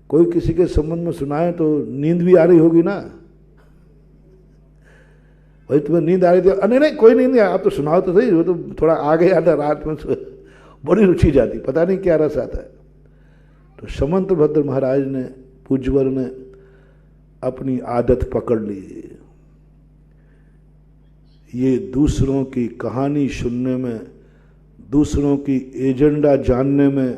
[SPEAKER 3] कोई किसी के संबंध में सुनाए तो नींद भी आ रही होगी ना। भाई तुम्हें नींद आ रही थी? नहीं कोई नींद नहीं आया, आप तो सुनाओ तो सही। वो तो थोड़ा आगे आता रात में, बड़ी रुचि जाती, पता नहीं क्या रस आता है। तो समंतभद्र महाराज ने, पूज्यवर ने अपनी आदत पकड़ ली। ये दूसरों की कहानी सुनने में, दूसरों की एजेंडा जानने में,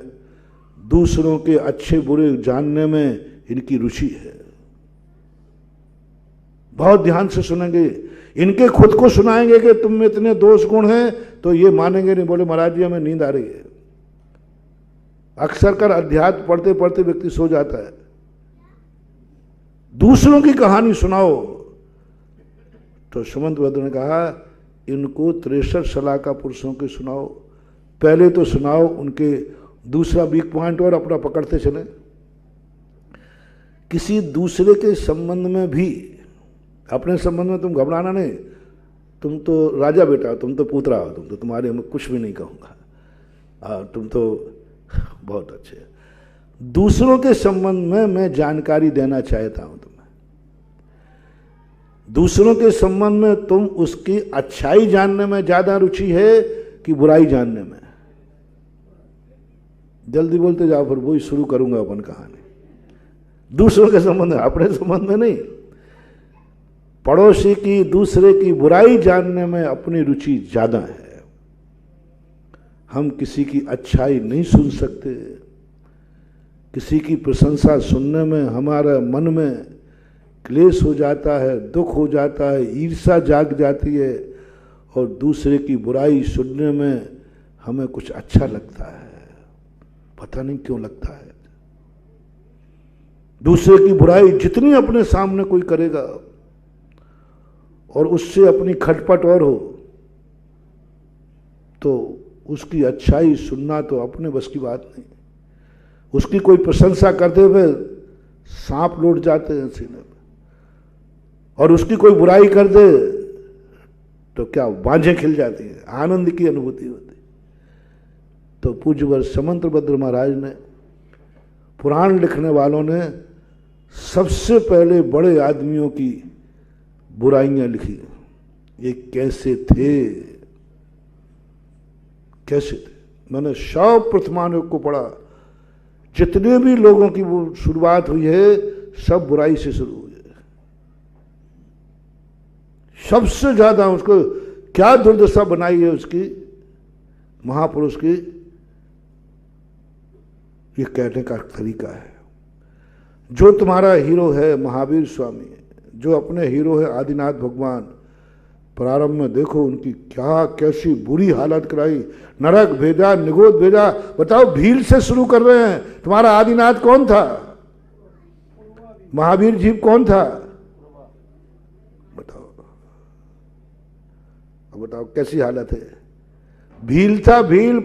[SPEAKER 3] दूसरों के अच्छे बुरे जानने में इनकी रुचि है। बहुत ध्यान से सुनेंगे। इनके खुद को सुनाएंगे कि तुम में इतने दोष गुण हैं तो ये मानेंगे नहीं, बोले महाराज जी हमें नींद आ रही है। अक्सर कर अध्यात्म पढ़ते पढ़ते व्यक्ति सो जाता है। दूसरों की कहानी सुनाओ तो सुमंत भद्र ने कहा इनको 63 सलाका पुरुषों के सुनाओ। पहले तो सुनाओ उनके दूसरा वीक पॉइंट और अपना पकड़ते चले। किसी दूसरे के संबंध में भी, अपने संबंध में तुम घबराना नहीं। तुम तो राजा बेटा हो, तुम तो पुत्रा हो, तुम तो, तुम्हारे में कुछ भी नहीं कहूँगा, तुम तो बहुत अच्छे। दूसरों के संबंध में मैं जानकारी देना चाहता हूं तुम्हें। दूसरों के संबंध में तुम उसकी अच्छाई जानने में ज्यादा रुचि है कि बुराई जानने में? जल्दी बोलते जाओ, फिर वही शुरू करूंगा अपन कहानी। दूसरों के संबंध में, अपने संबंध में नहीं। पड़ोसी की, दूसरे की बुराई जानने में अपनी रुचि ज्यादा है। हम किसी की अच्छाई नहीं सुन सकते। किसी की प्रशंसा सुनने में हमारा मन में क्लेश हो जाता है, दुख हो जाता है, ईर्ष्या जाग जाती है, और दूसरे की बुराई सुनने में हमें कुछ अच्छा लगता है। पता नहीं क्यों लगता है। दूसरे की बुराई जितनी अपने सामने कोई करेगा और उससे अपनी खटपट और हो, तो उसकी अच्छाई सुनना तो अपने बस की बात नहीं। उसकी कोई प्रशंसा करते हुए सांप लौट जाते हैं सीने में, और उसकी कोई बुराई कर दे तो क्या बांझें खिल जाती हैं, आनंद की अनुभूति होती। तो पूज्यवर समंतभद्र महाराज ने, पुराण लिखने वालों ने सबसे पहले बड़े आदमियों की बुराइयां लिखी। ये कैसे थे, कैसे थे। मैंने 100 प्रथमानुग को पढ़ा। जितने भी लोगों की वो शुरुआत हुई है सब बुराई से शुरू हुई है। सबसे ज्यादा उसको क्या दुर्दशा बनाई है उसकी, महापुरुष की, ये कहने का तरीका है। जो तुम्हारा हीरो है महावीर स्वामी, जो अपने हीरो है आदिनाथ भगवान, प्रारंभ में देखो उनकी क्या कैसी बुरी हालत कराई, नरक भेजा, निगोद भेजा। बताओ, भील से शुरू कर रहे हैं। तुम्हारा आदिनाथ कौन था? महावीर जी कौन था? बताओ, अब बताओ कैसी हालत है। भील था, भील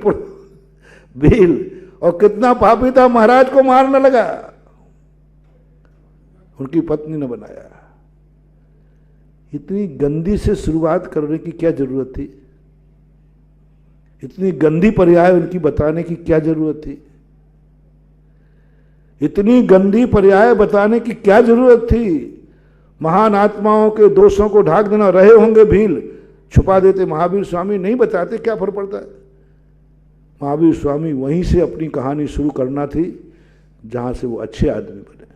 [SPEAKER 3] भील, और कितना पापी था, महाराज को मारने लगा। उनकी पत्नी ने बनाया। इतनी गंदी से शुरुआत करने की क्या जरूरत थी? इतनी गंदी पर्याय उनकी बताने की क्या जरूरत थी? इतनी गंदी पर्याय बताने की क्या जरूरत थी? महान आत्माओं के दोषों को ढाक देना। रहे होंगे भील, छुपा देते, महावीर स्वामी नहीं बताते, क्या फर्क पड़ता है। महावीर स्वामी वहीं से अपनी कहानी शुरू करना थी जहां से वो अच्छे आदमी बने,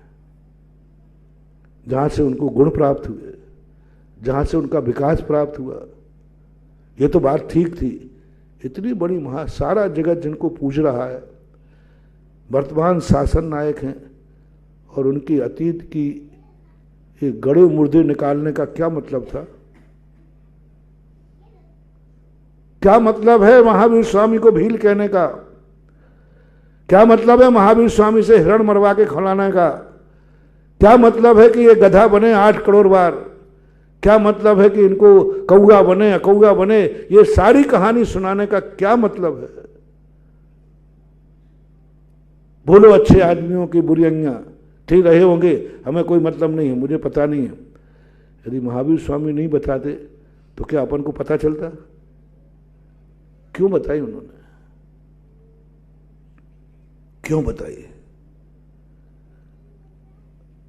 [SPEAKER 3] जहां से उनको गुण प्राप्त हुए, जहां से उनका विकास प्राप्त हुआ। ये तो बात ठीक थी। इतनी बड़ी सारा जगत जिनको पूज रहा है, वर्तमान शासन नायक हैं, और उनकी अतीत की ये गड़े मुर्दे निकालने का क्या मतलब था? क्या मतलब है महावीर स्वामी को भील कहने का? क्या मतलब है महावीर स्वामी से हिरण मरवा के खिलाने का? क्या मतलब है कि ये गधा बने 8 करोड़ बार? क्या मतलब है कि इनको कौआ बने, अकौआ बने? ये सारी कहानी सुनाने का क्या मतलब है? बोलो, अच्छे आदमियों की बुराइयां ठीक रहे होंगे, हमें कोई मतलब नहीं है, मुझे पता नहीं है। यदि महावीर स्वामी नहीं बताते तो क्या अपन को पता चलता? क्यों बताई उन्होंने? क्यों बताई?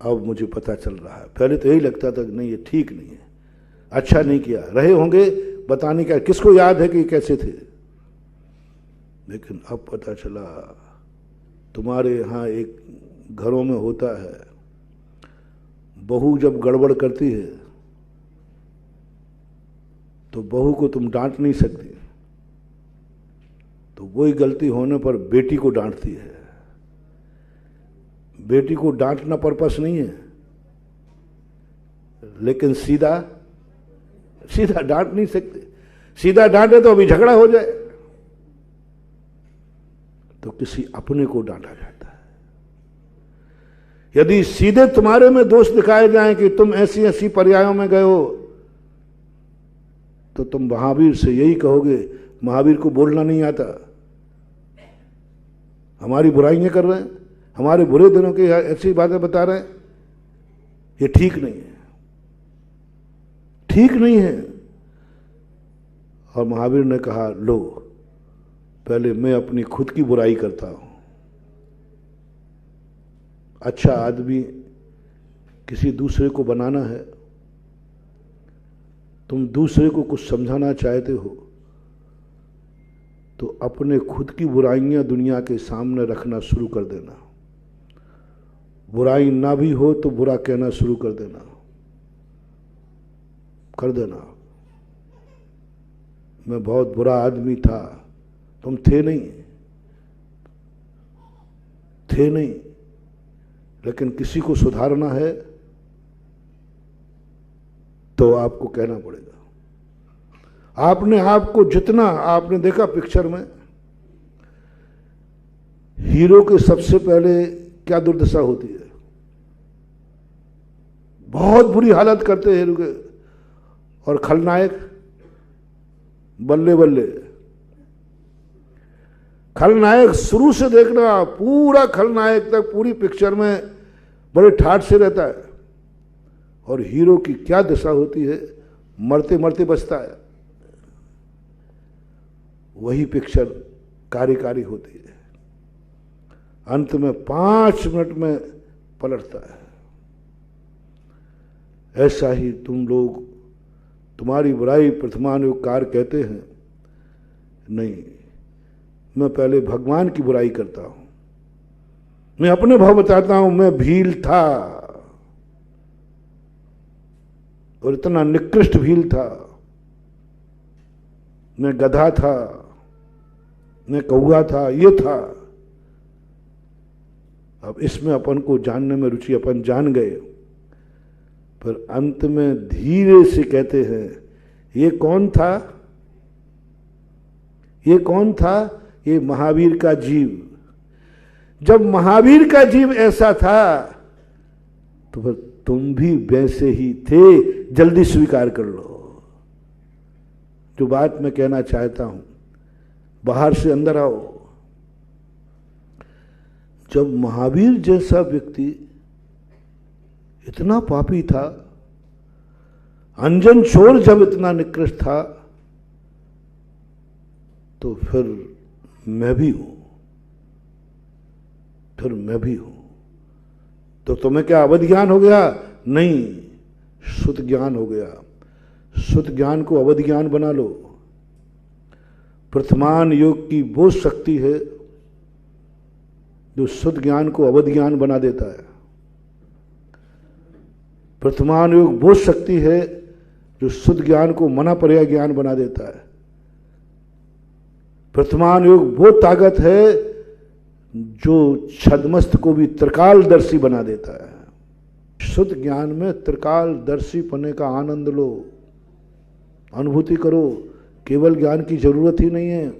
[SPEAKER 3] अब मुझे पता चल रहा है। पहले तो यही लगता था कि नहीं, ये ठीक नहीं है, अच्छा नहीं किया। रहे होंगे बताने का, किसको याद है कि कैसे थे? लेकिन अब पता चला। तुम्हारे यहाँ एक घरों में होता है, बहू जब गड़बड़ करती है तो बहू को तुम डांट नहीं सकती, तो वही गलती होने पर बेटी को डांटती है। बेटी को डांटना पर्पस नहीं है, लेकिन सीधा डांट नहीं सकते। सीधा डांटे तो अभी झगड़ा हो जाए, तो किसी अपने को डांटा जाता है। यदि सीधे तुम्हारे में दोष दिखाए जाएं कि तुम ऐसी ऐसी पर्यायों में गए हो, तो तुम महावीर से यही कहोगे, महावीर को बोलना नहीं आता, हमारी बुराइयां कर रहे हैं, हमारे बुरे दिनों की ऐसी बातें बता रहे हैं, ये ठीक नहीं है, ठीक नहीं है। और महावीर ने कहा, लो पहले मैं अपनी खुद की बुराई करता हूं। अच्छा आदमी किसी दूसरे को बनाना है, तुम दूसरे को कुछ समझाना चाहते हो, तो अपने खुद की बुराइयां दुनिया के सामने रखना शुरू कर देना। बुराई ना भी हो तो बुरा कहना शुरू कर देना। मैं बहुत बुरा आदमी था, तुम थे नहीं, लेकिन किसी को सुधारना है तो आपको कहना पड़ेगा। आपने आपको जितना, आपने देखा पिक्चर में हीरो के सबसे पहले क्या दुर्दशा होती है, बहुत बुरी हालत करते हैं हीरो के, और खलनायक बल्ले बल्ले। खलनायक शुरू से देखना, पूरा खलनायक तक पूरी पिक्चर में बड़े ठाठ से रहता है, और हीरो की क्या दशा होती है, मरते मरते बचता है। वही पिक्चर कार्यकारी होती है, अंत में 5 मिनट में पलटता है। ऐसा ही तुम लोग, तुम्हारी बुराई प्रथमानुकार कहते हैं, नहीं, मैं पहले भगवान की बुराई करता हूं। मैं अपने भाव बताता हूं, मैं भील था, और इतना निकृष्ट भील था। मैं गधा था, मैं कौआ था, ये था। अब इसमें अपन को जानने में रुचि अपन जान गए, पर अंत में धीरे से कहते हैं, ये कौन था? ये कौन था? ये महावीर का जीव। जब महावीर का जीव ऐसा था, तो फिर तुम भी वैसे ही थे, जल्दी स्वीकार कर लो। जो बात मैं कहना चाहता हूं, बाहर से अंदर आओ। जब महावीर जैसा व्यक्ति इतना पापी था, अंजन चोर जब इतना निकृष्ट था, तो फिर मैं भी हूं, तो तुम्हें क्या अवध ज्ञान हो गया? नहीं, शुद्ध ज्ञान हो गया। शुद्ध ज्ञान को अवध ज्ञान बना लो। प्रथमान योग की वो शक्ति है जो शुद्ध ज्ञान को अवध ज्ञान बना देता है। प्रथमान योग वो शक्ति है जो शुद्ध ज्ञान को मना पर्याय ज्ञान बना देता है। प्रथमान योग वो ताकत है जो छद्मस्त को भी त्रिकालदर्शी बना देता है। शुद्ध ज्ञान में त्रिकालदर्शी पने का आनंद लो, अनुभूति करो। केवल ज्ञान की जरूरत ही नहीं है।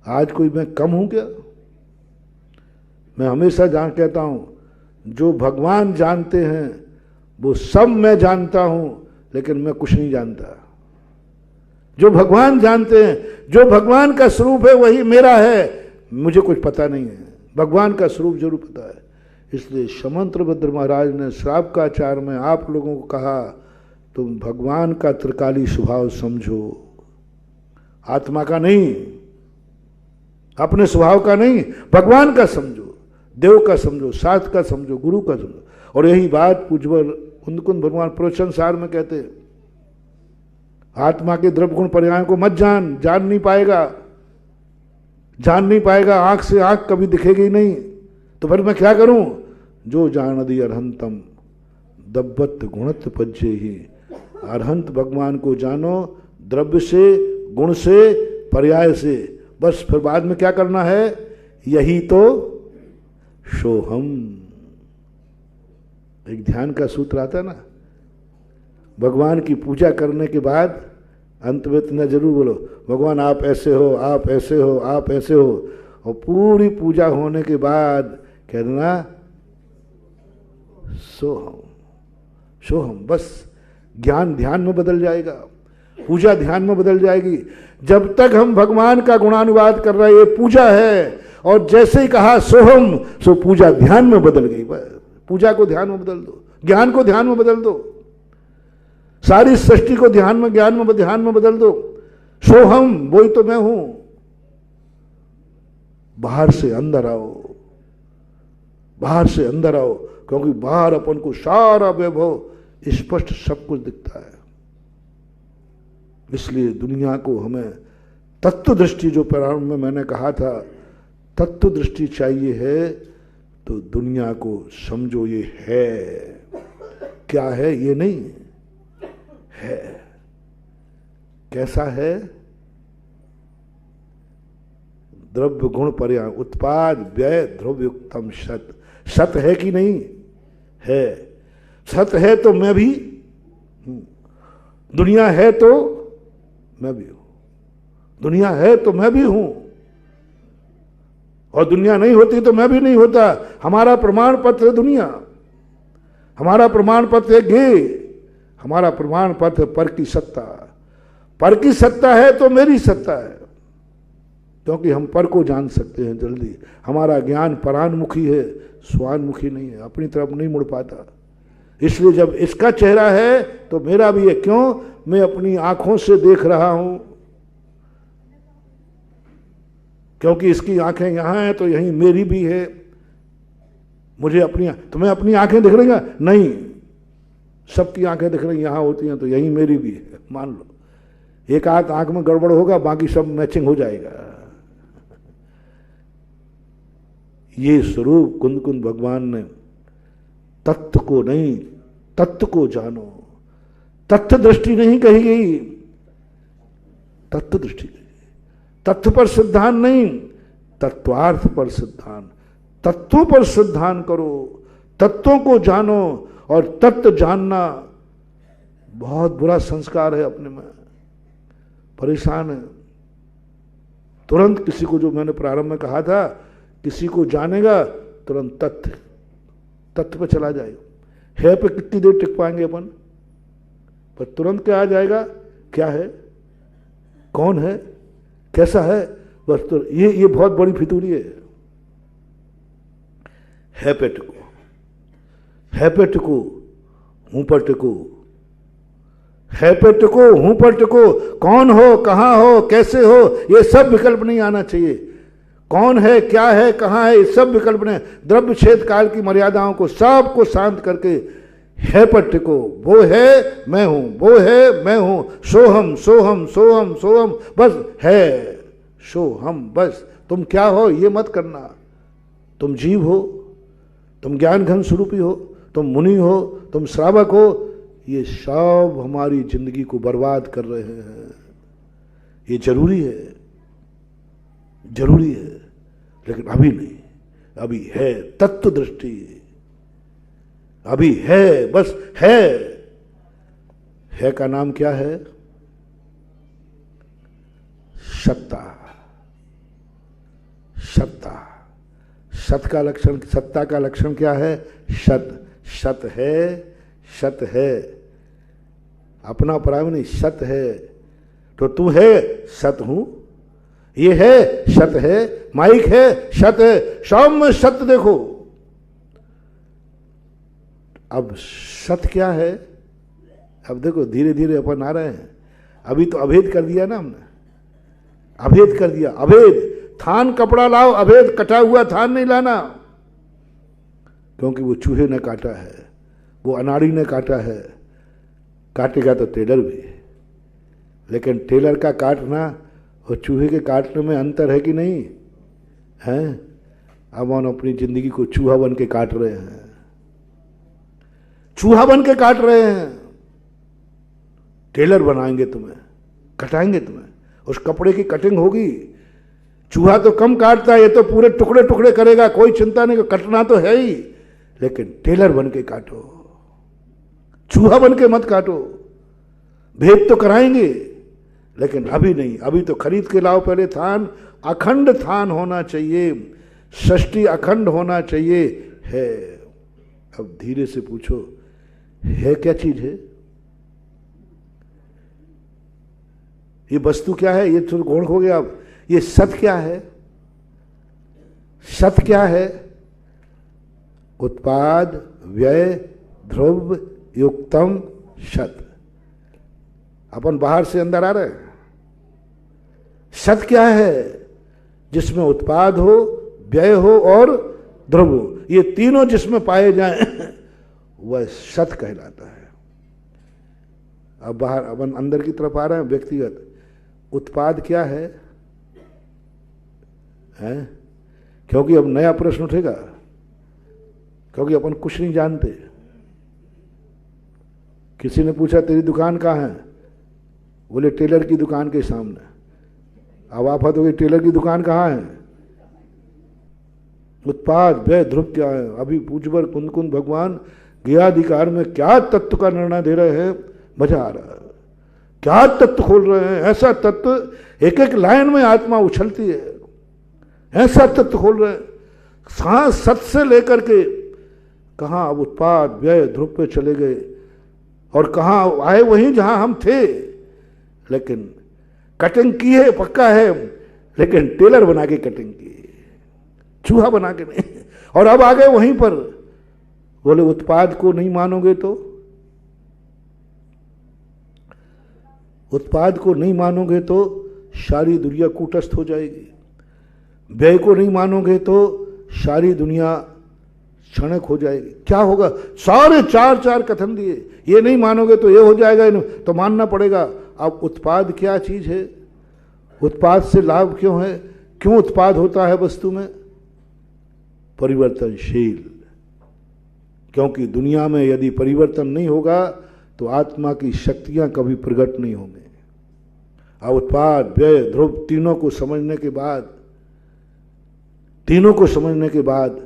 [SPEAKER 3] आज कोई मैं कम हूं क्या? मैं हमेशा कहता हूं, जो भगवान जानते हैं वो सब मैं जानता हूं, लेकिन मैं कुछ नहीं जानता। जो भगवान जानते हैं, जो भगवान का स्वरूप है वही मेरा है, मुझे कुछ पता नहीं है। भगवान का स्वरूप जरूर पता है। इसलिए शमंत्रभद्र महाराज ने श्रावकाचार में आप लोगों को कहा, तुम भगवान का त्रिकाली स्वभाव समझो, आत्मा का नहीं, अपने स्वभाव का नहीं, भगवान का समझो, देव का समझो, शास्त्र का समझो, गुरु का समझो। और यही बात पूज्यवर कुंद भगवान प्रवचन सार में कहते हैं, आत्मा के द्रव्य गुण पर्यायों को मत जान नहीं पाएगा। आंख से आंख कभी दिखेगी नहीं, तो फिर मैं क्या करूं? जो जानदि अरहंतम दब्बत गुणत पज्जे ही। अरहंत भगवान को जानो द्रव्य से, गुण से, पर्याय से। बस फिर बाद में क्या करना है? यही तो सोहम। एक ध्यान का सूत्र आता है ना, भगवान की पूजा करने के बाद अंत में इतना जरूर बोलो, भगवान आप ऐसे हो, आप ऐसे हो, आप ऐसे हो। और पूरी पूजा होने के बाद कह देना सोहम, सोहम। बस ज्ञान ध्यान में बदल जाएगा, पूजा ध्यान में बदल जाएगी। जब तक हम भगवान का गुणानुवाद कर रहे हैं, ये पूजा है। और जैसे ही कहा सोहम, सो पूजा ध्यान में बदल गई। पूजा को ध्यान में बदल दो, ज्ञान को ध्यान में बदल दो, सारी सृष्टि को ध्यान में, ज्ञान में, ध्यान में बदल दो। सोहम, वही तो मैं हूं। बाहर से अंदर आओ, बाहर से अंदर आओ, क्योंकि बाहर अपन को सारा वैभव स्पष्ट सब कुछ दिखता है। इसलिए दुनिया को हमें तत्व दृष्टि, जो प्रारंभ में मैंने कहा था, तत्व दृष्टि चाहिए है। तो दुनिया को समझो ये है, क्या है ये नहीं है। कैसा है? द्रव्य गुण पर्याय उत्पाद व्यय ध्रुवयुक्तम सत। सत है कि नहीं है? सत है तो मैं भी हूं, दुनिया है तो मैं भी हूं, दुनिया है तो मैं भी हूं, और दुनिया नहीं होती तो मैं भी नहीं होता। हमारा प्रमाण पत्र है दुनिया, हमारा प्रमाण पत्र है गे, हमारा प्रमाण पत्र पर की सत्ता। पर की सत्ता है तो मेरी सत्ता है, क्योंकि हम पर को जान सकते हैं जल्दी। हमारा ज्ञान परान्मुखी है, स्वान्मुखी नहीं है, अपनी तरफ नहीं मुड़ पाता। इसलिए जब इसका चेहरा है तो मेरा भी है। क्यों? मैं अपनी आंखों से देख रहा हूं, क्योंकि इसकी आंखें यहां हैं तो यहीं मेरी भी है। मुझे अपनी, तुम्हें अपनी आंखें दिख रही हैं? नहीं, सबकी आंखें दिख रही यहां होती हैं तो यहीं मेरी भी है। मान लो एक आध आंख में गड़बड़ होगा, बाकी सब मैचिंग हो जाएगा। ये स्वरूप कुंद कुंद भगवान ने तत्व को नहीं, तत्व को जानो। तत्व दृष्टि नहीं कही गई, तत्व दृष्टि कही। तत्व पर सिद्धांत नहीं, तत्वार्थ पर सिद्धांत। तत्वों पर सिद्धांत करो, तत्वों को जानो। और तत्व जानना बहुत बुरा संस्कार है, अपने में परेशान है। तुरंत किसी को, जो मैंने प्रारंभ में कहा था, किसी को जानेगा तुरंत तत्व पे चला जाएगा। है पे कितनी देर टिक पाएंगे अपन? पर तुरंत क्या आ जाएगा? क्या है, कौन है, कैसा है, बस। तो ये बहुत बड़ी फितूरी है पे टिको, है पे टिको, हूं पर टिको, है पे टिको, हूं पर टिको। कौन हो, कहां हो, कैसे हो, ये सब विकल्प नहीं आना चाहिए। कौन है, क्या है, कहां है, ये सब विकल्प नहीं। द्रव्य छेद काल की मर्यादाओं को सबको शांत करके है पर टिको। वो है मैं हूं, वो है मैं हूं। सोहम सोहम सोहम सोहम, बस है सोहम। बस तुम क्या हो ये मत करना। तुम जीव हो, तुम ज्ञान घन स्वरूपी हो, तुम मुनि हो, तुम श्रावक हो। ये सब हमारी जिंदगी को बर्बाद कर रहे हैं। ये जरूरी है, जरूरी है, लेकिन अभी नहीं। अभी है तत्व दृष्टि, अभी है, बस है। है का नाम क्या है? सत्ता। सत्ता, सत का लक्षण, सत्ता का लक्षण क्या है? सत। सत है, सत है, अपना पराय नहीं, सत है। तो तू है, सत हूं। ये है, सत है। माइक है, सत है। सब में सत्य देखो। अब सत क्या है? अब देखो धीरे धीरे अपन आ रहे हैं। अभी तो अभेद कर दिया ना हमने, अभेद कर दिया। अभेद, थान कपड़ा लाओ, अभेद कटा हुआ थान नहीं लाना, क्योंकि वो चूहे ने काटा है, वो अनाड़ी ने काटा है। काटेगा तो टेलर भी, लेकिन टेलर का काटना और चूहे के काटने में अंतर है कि नहीं है? अब हम अपनी जिंदगी को चूहा बन के काट रहे हैं। चूहा बन के काट रहे हैं। टेलर बनाएंगे तुम्हें, कटाएंगे तुम्हें, उस कपड़े की कटिंग होगी। चूहा तो कम काटता है, ये तो पूरे टुकड़े टुकड़े करेगा, कोई चिंता नहीं, कटना तो है ही, लेकिन टेलर बन के काटो, चूहा बन के मत काटो। भेद तो कराएंगे, लेकिन अभी नहीं, अभी तो खरीद के लाओ पहले थान। अखंड थान होना चाहिए, षष्ठी अखंड होना चाहिए। है, अब धीरे से पूछो, है क्या चीज है ये? वस्तु क्या है? ये तो गौण हो गया। अब ये सत क्या है? सत क्या है? उत्पाद व्यय ध्रुव युक्तम सत। अपन बाहर से अंदर आ रहे हैं। सत क्या है? जिसमें उत्पाद हो, व्यय हो और ध्रुव हो, ये तीनों जिसमें पाए जाएं वह सत कहलाता है। अब बाहर अपन अंदर की तरफ आ रहे हैं। व्यक्तिगत उत्पाद क्या है? हैं? क्योंकि अब नया प्रश्न उठेगा, क्योंकि अपन कुछ नहीं जानते। किसी ने पूछा तेरी दुकान कहाँ है? बोले टेलर की दुकान के सामने। अब आप तो टेलर की दुकान कहाँ है? उत्पाद व्यय ध्रुव क्या है? अभी पूजवर कुंद भगवान ज्ञाधिकार में क्या तत्व का निर्णय दे रहे हैं, मजा आ रहा है। क्या तत्व खोल रहे हैं, ऐसा तत्व एक एक लाइन में आत्मा उछलती है, ऐसा तत्व खोल रहे हैं। सांस सत से लेकर के कहाँ अब उत्पाद व्यय ध्रुव पे चले गए, और कहाँ आए वहीं जहां हम थे। लेकिन कटिंग की है, पक्का है, लेकिन टेलर बना के कटिंग की, चूहा बना के नहीं। और अब आ गए वहीं पर। बोले उत्पाद को नहीं मानोगे तो, उत्पाद को नहीं मानोगे तो सारी दुनिया कूटस्थ हो जाएगी। व्यय को नहीं मानोगे तो सारी दुनिया क्षणिक हो जाएगी। क्या होगा? सारे चार कथन दिए, ये नहीं मानोगे तो ये हो जाएगा, तो मानना पड़ेगा। अब उत्पाद क्या चीज है? उत्पाद से लाभ क्यों है? क्यों उत्पाद होता है वस्तु में? परिवर्तनशील। क्योंकि दुनिया में यदि परिवर्तन नहीं होगा तो आत्मा की शक्तियां कभी प्रकट नहीं होंगी। अब उत्पाद व्यय ध्रुव तीनों को समझने के बाद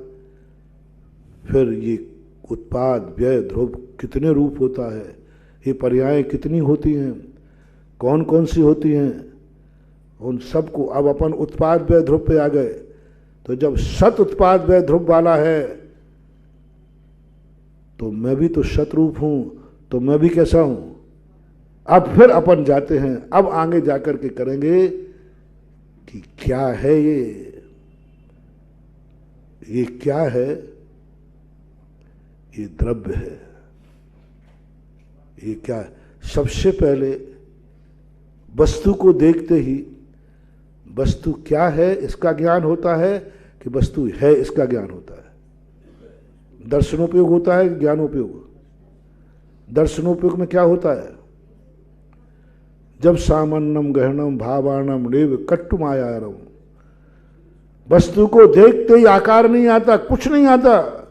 [SPEAKER 3] फिर ये उत्पाद व्यय ध्रुव कितने रूप होता है, ये पर्याय कितनी होती हैं, कौन कौन सी होती हैं, उन सबको अब अपन उत्पाद व्यय ध्रुव पे आ गए। तो जब सत उत्पाद व्यय ध्रुव वाला है तो मैं भी तो शतरूप हूं, तो मैं भी कैसा हूं? अब फिर अपन जाते हैं, अब आगे जाकर के करेंगे कि क्या है ये क्या है? ये द्रव्य है। ये क्या है? सबसे पहले वस्तु को देखते ही वस्तु क्या है इसका ज्ञान होता है कि वस्तु है इसका ज्ञान होता है। दर्शनोपयोग होता है, ज्ञानोपयोग। दर्शनोपयोग में क्या होता है? जब सामान्यम गहनम भावानम रेव कट्टु मायारम, वस्तु को देखते ही आकार नहीं आता, कुछ नहीं आता,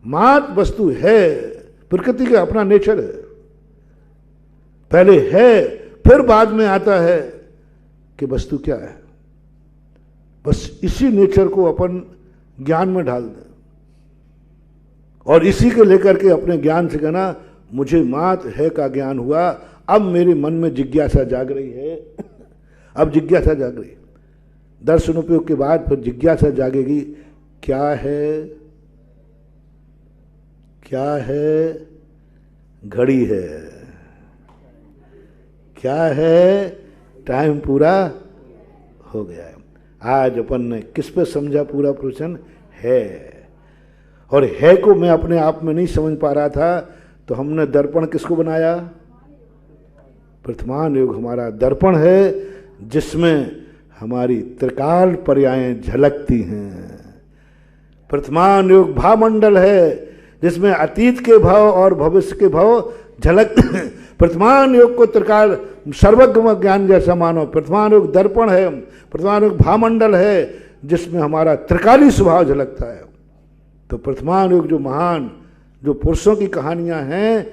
[SPEAKER 3] मात वस्तु है, प्रकृति का अपना नेचर है। पहले है, फिर बाद में आता है कि वस्तु क्या है। बस इसी नेचर को अपन ज्ञान में डाल दें और इसी को लेकर के अपने ज्ञान से कहना मुझे मात है का ज्ञान हुआ। अब मेरे मन में जिज्ञासा जाग रही है। अब जिज्ञासा जाग रही, दर्शन उपयोग के बाद फिर जिज्ञासा जागेगी। क्या है? क्या है? घड़ी है। क्या है? टाइम पूरा हो गया है। आज अपन ने किस पे समझा पूरा प्रश्न? है। और है को मैं अपने आप में नहीं समझ पा रहा था, तो हमने दर्पण किसको बनाया? प्रथमान योग हमारा दर्पण है, जिसमें हमारी त्रिकाल पर्यायें झलकती हैं। प्रथमान योग भावमंडल है, जिसमें अतीत के भाव और भविष्य के भाव झलक। प्रथमान योग को त्रिकाल सर्वज्ञ ज्ञान जैसा मानो। प्रथमान योग दर्पण है, प्रथमान योग भावमंडल है, जिसमें हमारा त्रिकाली स्वभाव झलकता है। तो प्रथमान योग जो महान, जो पुरुषों की कहानियां हैं,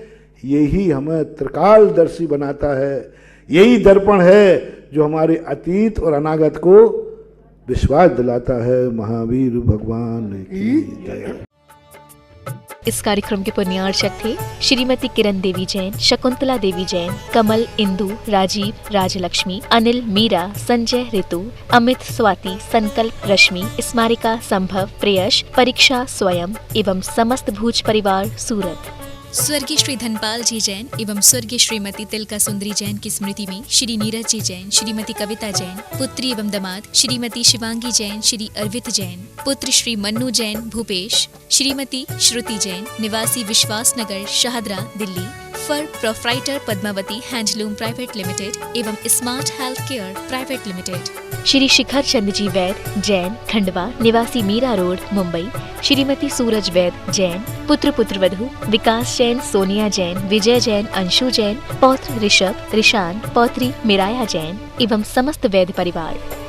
[SPEAKER 3] यही हमें त्रिकालदर्शी बनाता है। यही दर्पण है जो हमारे अतीत और अनागत को विश्वास दिलाता है। महावीर भगवान की जय।
[SPEAKER 1] इस कार्यक्रम के पुण्यार्चक थे श्रीमती किरण देवी जैन, शकुंतला देवी जैन, कमल, इंदु, राजीव, राजलक्ष्मी, अनिल, मीरा, संजय, ऋतु, अमित, स्वाति, संकल्प, रश्मि, स्मारिका, संभव, प्रेयश, परीक्षा, स्वयं एवं समस्त भूज परिवार सूरत।
[SPEAKER 2] स्वर्गीय श्री धनपाल जी जैन एवं स्वर्गीय श्रीमती तिलका सुंदरी जैन की स्मृति में श्री नीरज जी जैन, श्रीमती कविता जैन, पुत्री एवं दामाद श्रीमती शिवांगी जैन, श्री अर्वित जैन, पुत्र श्री मन्नू जैन भूपेश, श्रीमती श्रुति जैन, निवासी Vishwas Nagar, Shahdara, Delhi, firm proprietor Padmavati handloom private limited एवं smart health care private limited.
[SPEAKER 1] Shri Shikhar Chand ji Vaid Jain, Khandwa, निवासी मीरा रोड, मुंबई, श्रीमती सूरज वैद जैन, पुत्र पुत्रवधू विकास जैन, सोनिया जैन, विजय जैन, अंशु जैन, पौत्र ऋषभ, ऋषान, पौत्री मिराया जैन एवं समस्त वैद परिवार।